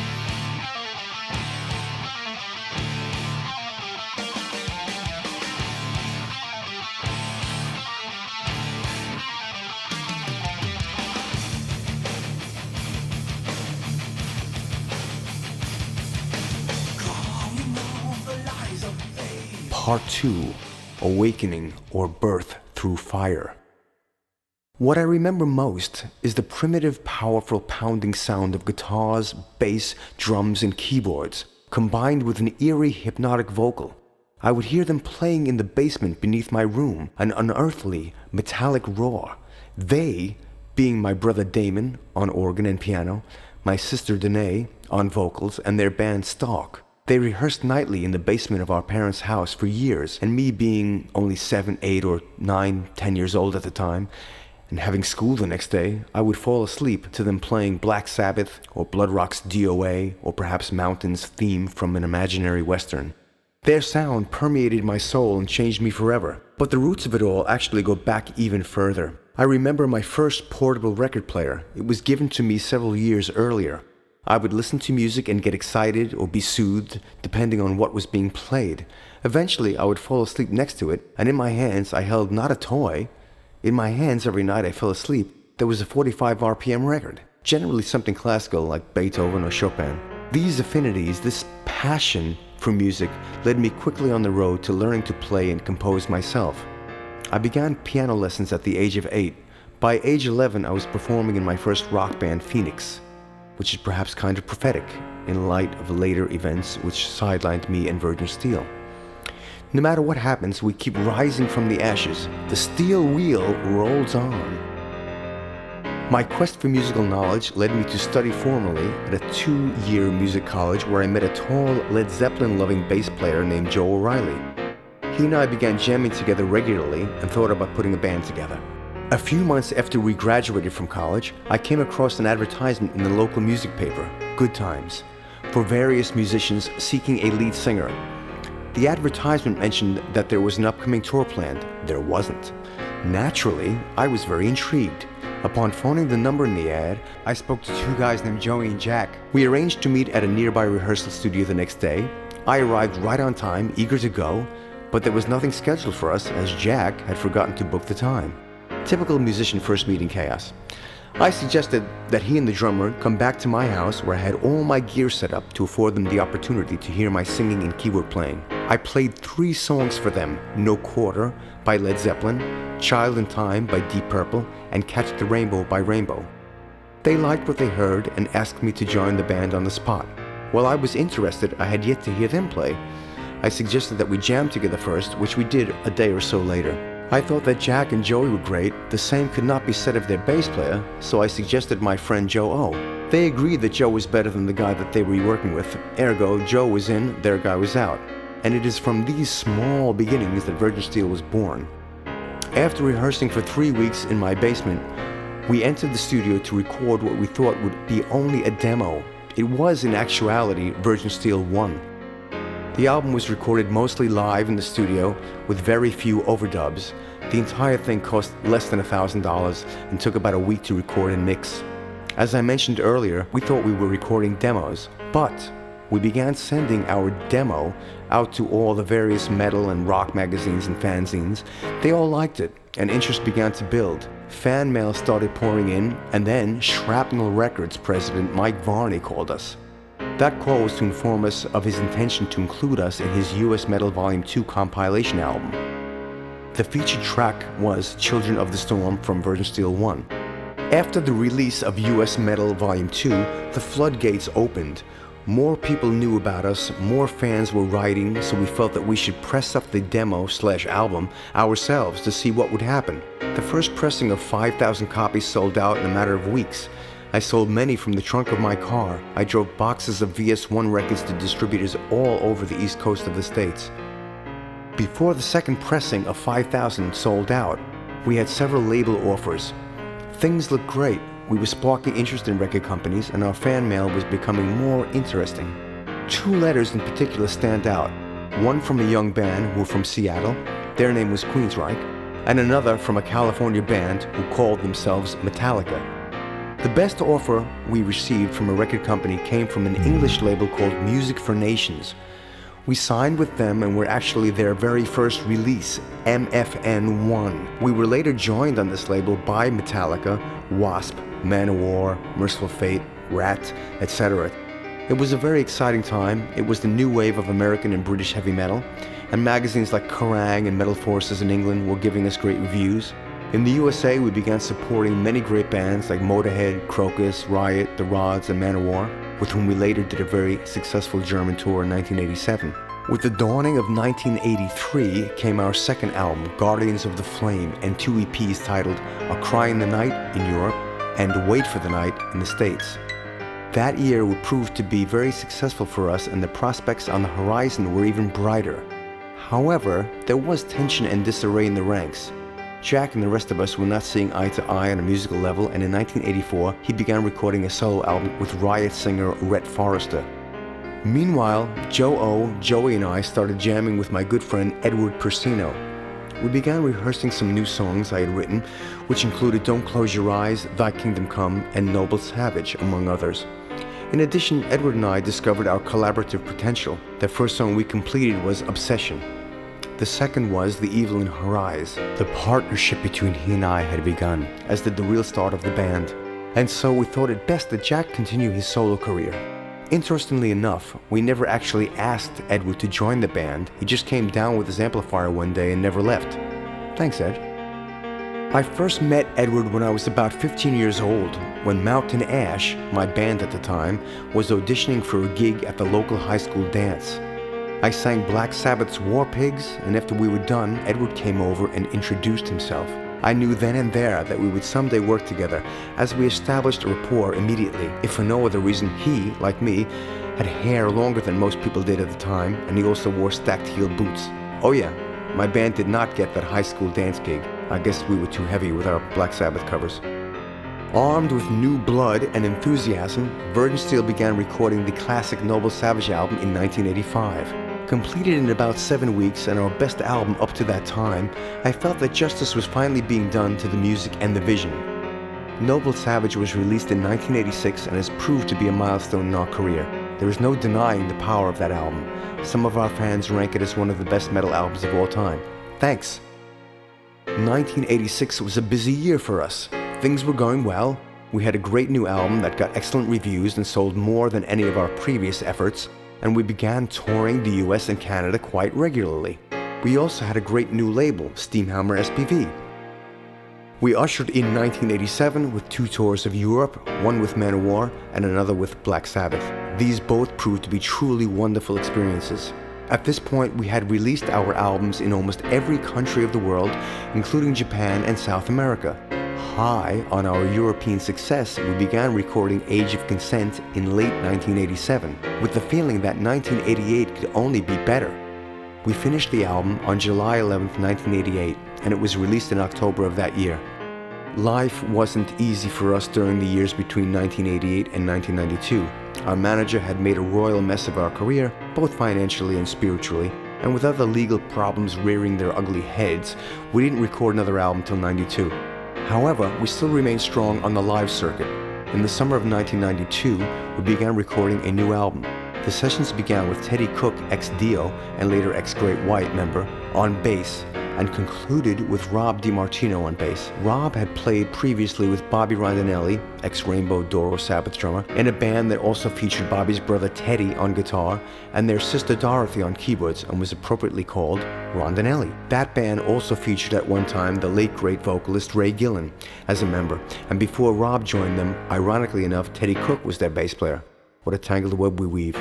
Part 2, Awakening or Birth Through Fire. What I remember most is the primitive, powerful pounding sound of guitars, bass, drums, and keyboards, combined with an eerie, hypnotic vocal. I would hear them playing in the basement beneath my room, an unearthly, metallic roar. They, being my brother Damon on organ and piano, my sister Danae on vocals, and their band Stalk. They rehearsed nightly in the basement of our parents' house for years, and me being only 7, 8, or 9, 10 years old at the time, and having school the next day, I would fall asleep to them playing Black Sabbath or Blood Rock's DOA or perhaps Mountain's theme from an imaginary western. Their sound permeated my soul and changed me forever, but the roots of it all actually go back even further. I remember my first portable record player. It was given to me several years earlier. I would listen to music and get excited or be soothed depending on what was being played. Eventually, I would fall asleep next to it, and in my hands I held not a toy. In my hands every night I fell asleep, there was a 45 RPM record, generally something classical like Beethoven or Chopin. These affinities, this passion for music, led me quickly on the road to learning to play and compose myself. I began piano lessons at the age of 8. By age 11, I was performing in my first rock band, Phoenix, which is perhaps kind of prophetic in light of later events which sidelined me and Virgin Steele. No matter what happens, we keep rising from the ashes. The steel wheel rolls on. My quest for musical knowledge led me to study formally at a 2-year music college where I met a tall, Led Zeppelin-loving bass player named Joe O'Reilly. He and I began jamming together regularly and thought about putting a band together. A few months after we graduated from college, I came across an advertisement in the local music paper, Good Times, for various musicians seeking a lead singer. The advertisement mentioned that there was an upcoming tour planned. There wasn't. Naturally, I was very intrigued. Upon phoning the number in the ad, I spoke to 2 guys named Joey and Jack. We arranged to meet at a nearby rehearsal studio the next day. I arrived right on time, eager to go, but there was nothing scheduled for us as Jack had forgotten to book the time. Typical musician first meeting chaos. I suggested that he and the drummer come back to my house where I had all my gear set up to afford them the opportunity to hear my singing and keyboard playing. I played 3 songs for them, No Quarter by Led Zeppelin, Child in Time by Deep Purple, and Catch the Rainbow by Rainbow. They liked what they heard and asked me to join the band on the spot. While I was interested, I had yet to hear them play. I suggested that we jam together first, which we did a day or so later. I thought that Jack and Joey were great. The same could not be said of their bass player, so I suggested my friend Joe O. They agreed that Joe was better than the guy that they were working with. Ergo, Joe was in, their guy was out. And it is from these small beginnings that Virgin Steele was born. After rehearsing for 3 weeks in my basement, we entered the studio to record what we thought would be only a demo. It was, in actuality, Virgin Steele 1. The album was recorded mostly live in the studio with very few overdubs. The entire thing cost less than $1,000 and took about a week to record and mix. As I mentioned earlier, we thought we were recording demos, but we began sending our demo out to all the various metal and rock magazines and fanzines. They all liked it, and interest began to build. Fan mail started pouring in, and then Shrapnel Records president Mike Varney called us. That call was to inform us of his intention to include us in his US Metal Volume 2 compilation album. The featured track was Children of the Storm from Virgin Steel 1. After the release of US Metal Volume 2, the floodgates opened. More people knew about us, more fans were writing, so we felt that we should press up the demo/album ourselves to see what would happen. The first pressing of 5,000 copies sold out in a matter of weeks. I sold many from the trunk of my car. I drove boxes of VS1 records to distributors all over the east coast of the States. Before the second pressing of 5,000 sold out, we had several label offers. Things looked great. We were sparking interest in record companies, and our fan mail was becoming more interesting. 2 letters in particular stand out. One from a young band who were from Seattle, their name was Queensryche, and another from a California band who called themselves Metallica. The best offer we received from a record company came from an English label called Music for Nations. We signed with them and were actually their very first release, MFN1. We were later joined on this label by Metallica, Wasp, Manowar, Merciful Fate, Rat, etc. It was a very exciting time. It was the new wave of American and British heavy metal, and magazines like Kerrang and Metal Forces in England were giving us great reviews. In the USA, we began supporting many great bands like Motorhead, Crocus, Riot, The Rods, and Manowar, with whom we later did a very successful German tour in 1987. With the dawning of 1983 came our second album, Guardians of the Flame, and 2 EPs titled A Cry in the Night in Europe and Wait for the Night in the States. That year would prove to be very successful for us, and the prospects on the horizon were even brighter. However, there was tension and disarray in the ranks. Jack and the rest of us were not seeing eye to eye on a musical level, and in 1984, he began recording a solo album with Riot singer Rhett Forrester. Meanwhile, Joey and I started jamming with my good friend Edward Persino. We began rehearsing some new songs I had written, which included Don't Close Your Eyes, Thy Kingdom Come, and Noble Savage, among others. In addition, Edward and I discovered our collaborative potential. The first song we completed was Obsession. The second was The Evil in Her Eyes. The partnership between he and I had begun, as did the real start of the band. And so we thought it best that Jack continue his solo career. Interestingly enough, we never actually asked Edward to join the band. He just came down with his amplifier one day and never left. Thanks, Ed. I first met Edward when I was about 15 years old, when Mountain Ash, my band at the time, was auditioning for a gig at the local high school dance. I sang Black Sabbath's War Pigs, and after we were done, Edward came over and introduced himself. I knew then and there that we would someday work together, as we established a rapport immediately. If for no other reason, he, like me, had hair longer than most people did at the time, and he also wore stacked heel boots. Oh yeah, my band did not get that high school dance gig. I guess we were too heavy with our Black Sabbath covers. Armed with new blood and enthusiasm, Virgin Steel began recording the classic Noble Savage album in 1985. Completed in about 7 weeks and our best album up to that time, I felt that justice was finally being done to the music and the vision. Noble Savage was released in 1986 and has proved to be a milestone in our career. There is no denying the power of that album. Some of our fans rank it as one of the best metal albums of all time. Thanks! 1986 was a busy year for us. Things were going well. We had a great new album that got excellent reviews and sold more than any of our previous efforts, and we began touring the US and Canada quite regularly. We also had a great new label, Steamhammer SPV. We ushered in 1987 with 2 tours of Europe, one with Manowar and another with Black Sabbath. These both proved to be truly wonderful experiences. At this point, we had released our albums in almost every country of the world, including Japan and South America. High on our European success, we began recording Age of Consent in late 1987, with the feeling that 1988 could only be better. We finished the album on July 11, 1988, and it was released in October of that year. Life wasn't easy for us during the years between 1988 and 1992. Our manager had made a royal mess of our career, both financially and spiritually, and with other legal problems rearing their ugly heads, we didn't record another album till '92. However, we still remained strong on the live circuit. In the summer of 1992, we began recording a new album. The sessions began with Teddy Cook, ex-Dio and later ex-Great White member, on bass, and concluded with Rob DiMartino on bass. Rob had played previously with Bobby Rondinelli, ex-Rainbow Doro Sabbath drummer, in a band that also featured Bobby's brother Teddy on guitar and their sister Dorothy on keyboards, and was appropriately called Rondinelli. That band also featured at one time the late great vocalist Ray Gillen as a member, and before Rob joined them, ironically enough, Teddy Cook was their bass player. What a tangled web we weave.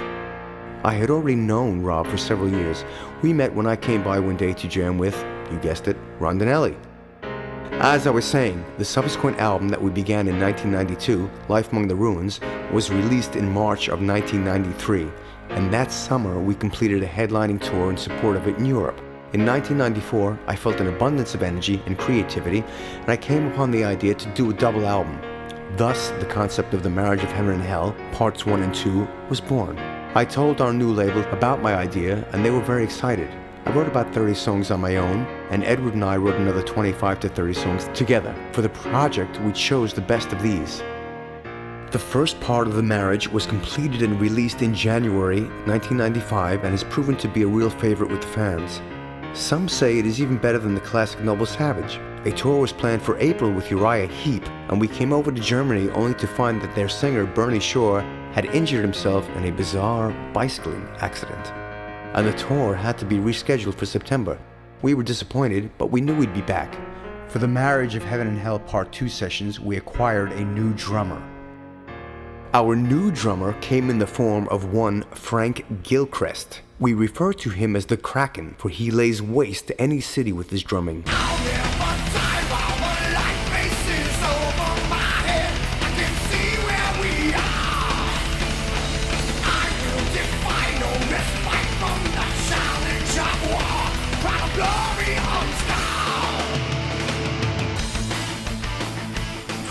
I had already known Rob for several years. We met when I came by one day to jam with, you guessed it, Rondinelli. As I was saying, the subsequent album that we began in 1992, Life Among the Ruins, was released in March of 1993, and that summer we completed a headlining tour in support of it in Europe. In 1994, I felt an abundance of energy and creativity, and I came upon the idea to do a double album. Thus, the concept of The Marriage of Heaven and Hell, Parts 1 and 2, was born. I told our new label about my idea, and they were very excited. I wrote about 30 songs on my own, and Edward and I wrote another 25 to 30 songs together. For the project, we chose the best of these. The first part of The Marriage was completed and released in January 1995 and has proven to be a real favorite with the fans. Some say it is even better than the classic Noble Savage. A tour was planned for April with Uriah Heep, and we came over to Germany only to find that their singer, Bernie Shore, had injured himself in a bizarre bicycling accident, and the tour had to be rescheduled for September. We were disappointed, but we knew we'd be back. For The Marriage of Heaven and Hell Part 2 sessions, we acquired a new drummer. Our new drummer came in the form of one Frank Gilchrist. We refer to him as the Kraken, for he lays waste to any city with his drumming.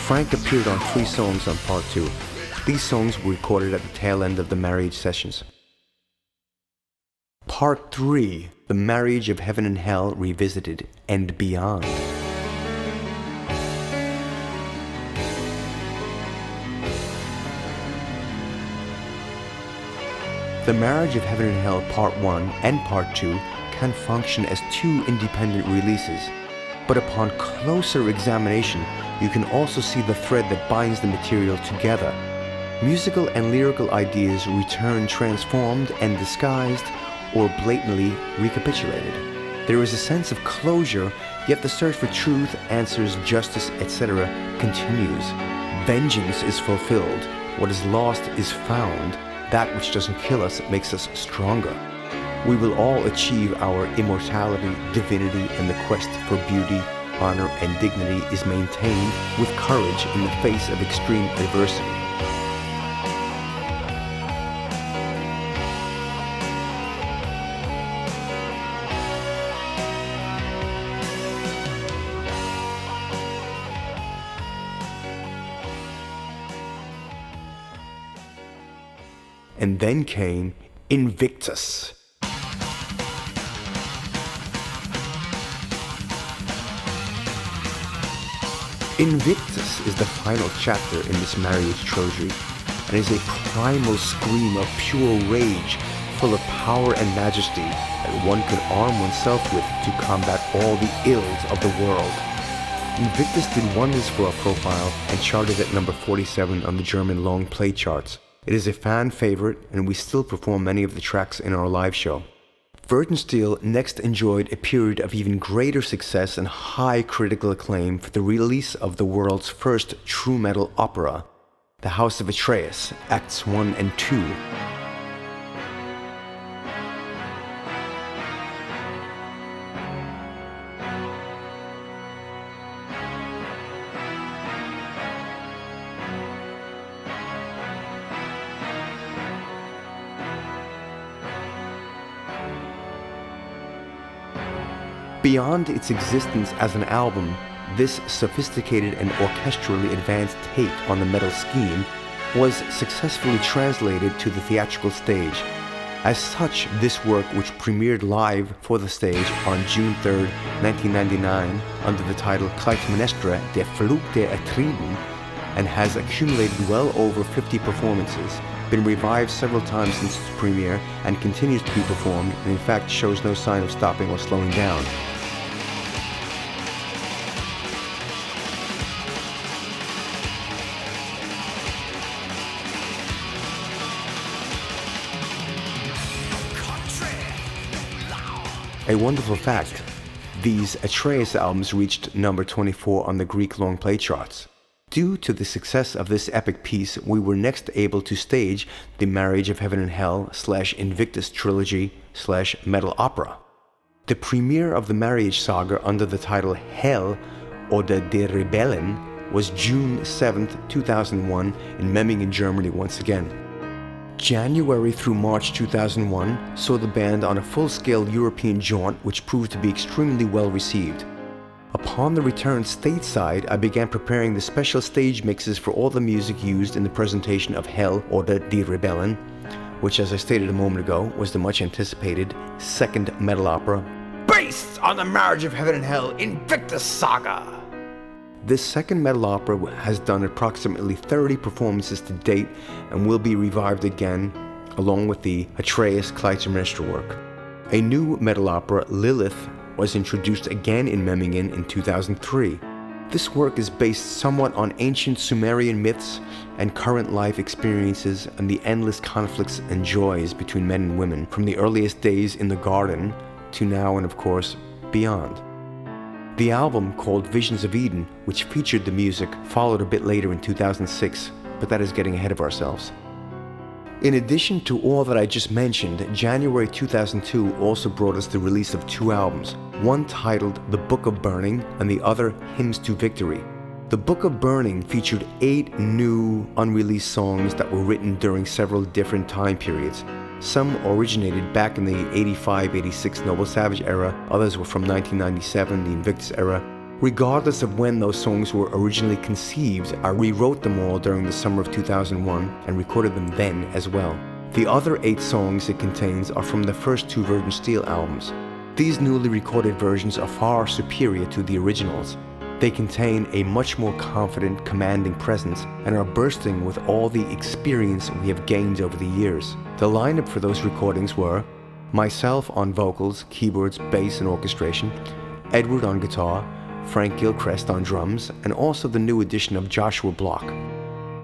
Frank appeared on 3 songs on Part 2. These songs were recorded at the tail end of the marriage sessions. Part 3, The Marriage of Heaven and Hell Revisited and Beyond. The Marriage of Heaven and Hell Part 1 and Part 2 can function as 2 independent releases, but upon closer examination, you can also see the thread that binds the material together. Musical and lyrical ideas return transformed and disguised or blatantly recapitulated. There is a sense of closure, yet the search for truth, answers, justice, etc. continues. Vengeance is fulfilled. What is lost is found. That which doesn't kill us makes us stronger. We will all achieve our immortality, divinity, and the quest for beauty, honor, and dignity is maintained with courage in the face of extreme adversity. And then came Invictus. Invictus is the final chapter in this marriage trilogy, and is a primal scream of pure rage, full of power and majesty that one could arm oneself with to combat all the ills of the world. Invictus did wonders for our profile and charted at number 47 on the German long play charts. It is a fan favorite, and we still perform many of the tracks in our live show. Virgin Steele next enjoyed a period of even greater success and high critical acclaim for the release of the world's first true metal opera, The House of Atreus, Acts 1 and 2. Beyond its existence as an album, this sophisticated and orchestrally advanced take on the metal scheme was successfully translated to the theatrical stage. As such, this work, which premiered live for the stage on June 3, 1999, under the title Clytemnestra, der Flug der Atriden, and has accumulated well over 50 performances, been revived several times since its premiere, and continues to be performed, and in fact shows no sign of stopping or slowing down. A wonderful fact, these Atreus albums reached number 24 on the Greek long play charts. Due to the success of this epic piece, we were next able to stage the Marriage of Heaven and Hell / Invictus trilogy / metal opera. The premiere of the marriage saga under the title Hell oder die Rebellen was June 7, 2001 in Memmingen, Germany once again. January through March 2001 saw the band on a full-scale European jaunt which proved to be extremely well received. Upon the return stateside, I began preparing the special stage mixes for all the music used in the presentation of Hell oder die Rebellen, which, as I stated a moment ago, was the much anticipated second metal opera based on the Marriage of Heaven and Hell Invictus saga. This second metal opera has done approximately 30 performances to date and will be revived again, along with the Atreus Clytemnestra work. A new metal opera, Lilith, was introduced again in Memmingen in 2003. This work is based somewhat on ancient Sumerian myths and current life experiences and the endless conflicts and joys between men and women from the earliest days in the garden to now and, of course, beyond. The album, called Visions of Eden, which featured the music, followed a bit later in 2006, but that is getting ahead of ourselves. In addition to all that I just mentioned, January 2002 also brought us the release of two albums, one titled The Book of Burning and the other Hymns to Victory. The Book of Burning featured 8 new, unreleased songs that were written during several different time periods. Some originated back in the 85-86 Noble Savage era, others were from 1997, the Invictus era. Regardless of when those songs were originally conceived, I rewrote them all during the summer of 2001 and recorded them then as well. The other 8 songs it contains are from the first 2 Virgin Steele albums. These newly recorded versions are far superior to the originals. They contain a much more confident, commanding presence and are bursting with all the experience we have gained over the years. The lineup for those recordings were myself on vocals, keyboards, bass and orchestration, Edward on guitar, Frank Gilchrist on drums, and also the new addition of Joshua Block.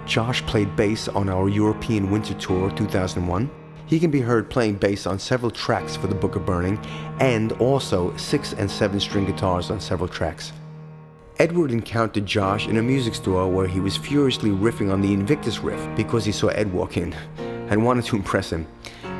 Josh played bass on our European Winter Tour 2001. He can be heard playing bass on several tracks for the Book of Burning, and also 6 and 7 string guitars on several tracks. Edward encountered Josh in a music store where he was furiously riffing on the Invictus riff because he saw Ed walk in and wanted to impress him.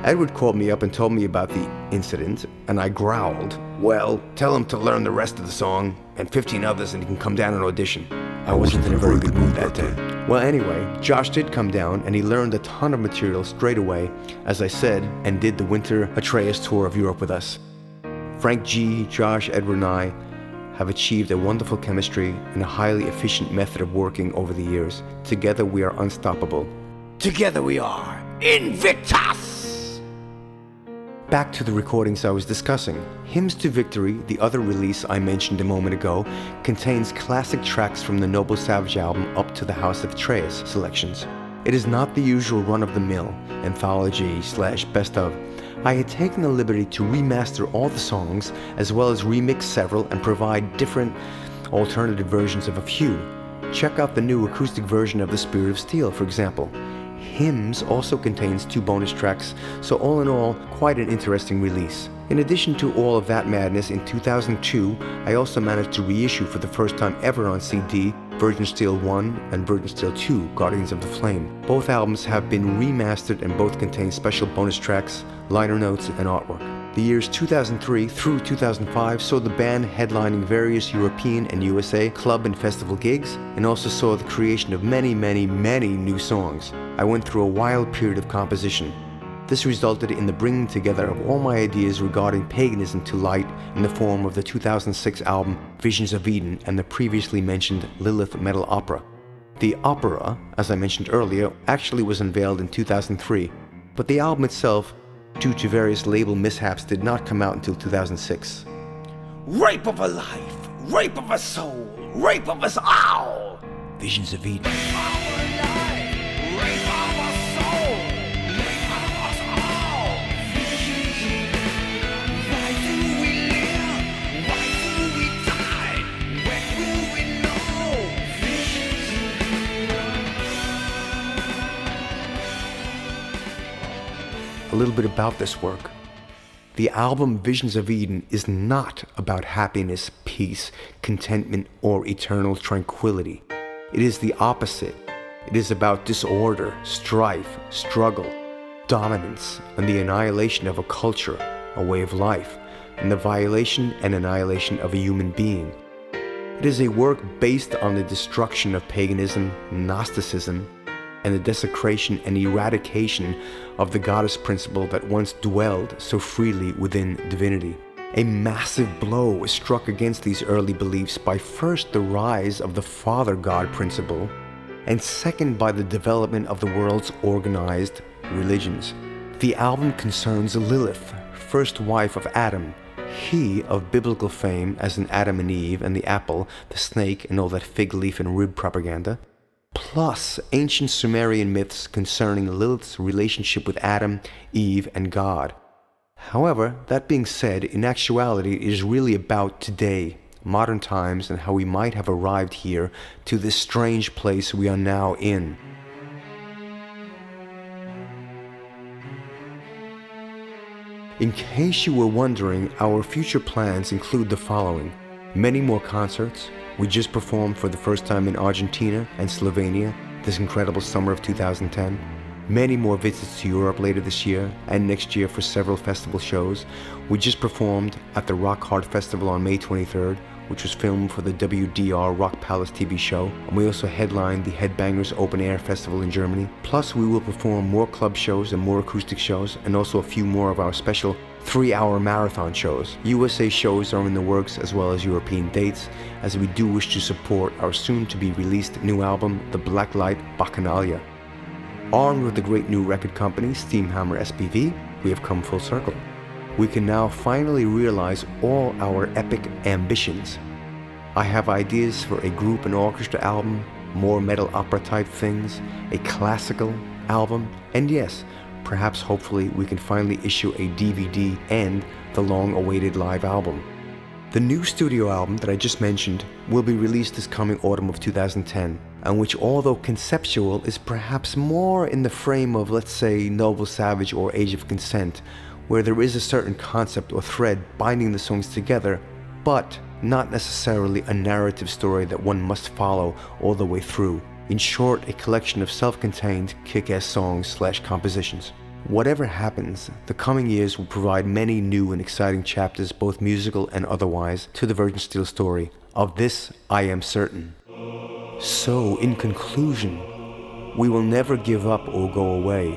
Edward called me up and told me about the incident, and I growled, "Well, tell him to learn the rest of the song and 15 others and he can come down and audition." I wasn't in a very good mood that day. Well, anyway, Josh did come down and he learned a ton of material straight away, as I said, and did the Winter Atreus tour of Europe with us. Frank G, Josh, Edward and I have achieved a wonderful chemistry and a highly efficient method of working over the years. Together we are unstoppable. Together we are Invictus! Back to the recordings I was discussing. Hymns to Victory, the other release I mentioned a moment ago, contains classic tracks from the Noble Savage album up to the House of Atreus selections. It is not the usual run-of-the-mill anthology/best of. I had taken the liberty to remaster all the songs, as well as remix several and provide different alternative versions of a few. Check out the new acoustic version of The Spirit of Steele, for example. Hymns also contains 2 bonus tracks, so all in all, quite an interesting release. In addition to all of that madness, in 2002, I also managed to reissue for the first time ever on CD Virgin Steele 1 and Virgin Steele 2, Guardians of the Flame. Both albums have been remastered and both contain special bonus tracks, liner notes, and artwork. The years 2003 through 2005 saw the band headlining various European and USA club and festival gigs, and also saw the creation of many new songs. I went through a wild period of composition. This resulted in the bringing together of all my ideas regarding paganism to light in the form of the 2006 album Visions of Eden and the previously mentioned Lilith metal opera. The opera, as I mentioned earlier, actually was unveiled in 2003, but the album itself, due to various label mishaps, did not come out until 2006. Rape of a life, rape of a soul, rape of us all! Visions of Eden. A little bit about this work. The album Visions of Eden is not about happiness, peace, contentment, or eternal tranquility. It is the opposite. It is about disorder, strife, struggle, dominance, and the annihilation of a culture, a way of life, and the violation and annihilation of a human being. It is a work based on the destruction of paganism, Gnosticism, and the desecration and eradication of the goddess principle that once dwelled so freely within divinity. A massive blow was struck against these early beliefs by first the rise of the Father God principle, and second by the development of the world's organized religions. The album concerns Lilith, first wife of Adam, he of biblical fame as in Adam and Eve and the apple, the snake, and all that fig leaf and rib propaganda, plus ancient Sumerian myths concerning Lilith's relationship with Adam, Eve, and God. However, that being said, in actuality it is really about today, modern times, and how we might have arrived here to this strange place we are now in. In case you were wondering, our future plans include the following: many more concerts. We just performed for the first time in Argentina and Slovenia this incredible summer of 2010. Many more visits to Europe later this year and next year for several festival shows. We just performed at the Rock Hard Festival on May 23rd, which was filmed for the WDR Rock Palace TV show. And we also headlined the Headbangers Open Air Festival in Germany. Plus, we will perform more club shows and more acoustic shows, and also a few more of our special 3-hour marathon shows. USA shows are in the works, as well as European dates, as we do wish to support our soon-to-be-released new album, The Blacklight Bacchanalia. Armed with the great new record company, Steamhammer SPV, we have come full circle. We can now finally realize all our epic ambitions. I have ideas for a group and orchestra album, more metal opera type things, a classical album, and yes, perhaps hopefully we can finally issue a DVD and the long-awaited live album. The new studio album that I just mentioned will be released this coming autumn of 2010, and which, although conceptual, is perhaps more in the frame of, let's say, Noble Savage or Age of Consent, where there is a certain concept or thread binding the songs together, but not necessarily a narrative story that one must follow all the way through. In short, a collection of self-contained, kick-ass songs/compositions. Whatever happens, the coming years will provide many new and exciting chapters, both musical and otherwise, to the Virgin Steele story. Of this, I am certain. So, in conclusion, we will never give up or go away.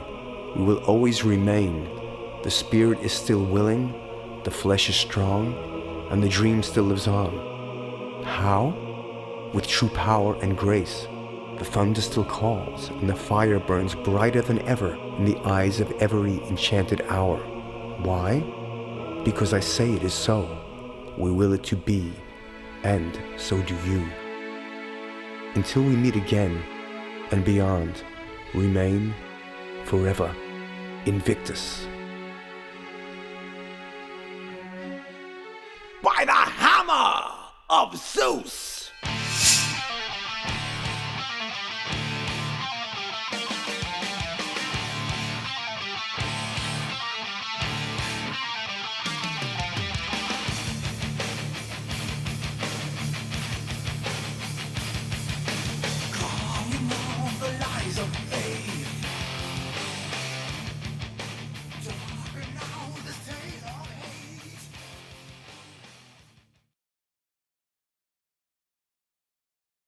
We will always remain. The spirit is still willing, the flesh is strong, and the dream still lives on. How? With true power and grace. The thunder still calls, and the fire burns brighter than ever in the eyes of every enchanted hour. Why? Because I say it is so. We will it to be, and so do you. Until we meet again, and beyond, remain forever Invictus. By the hammer of Zeus!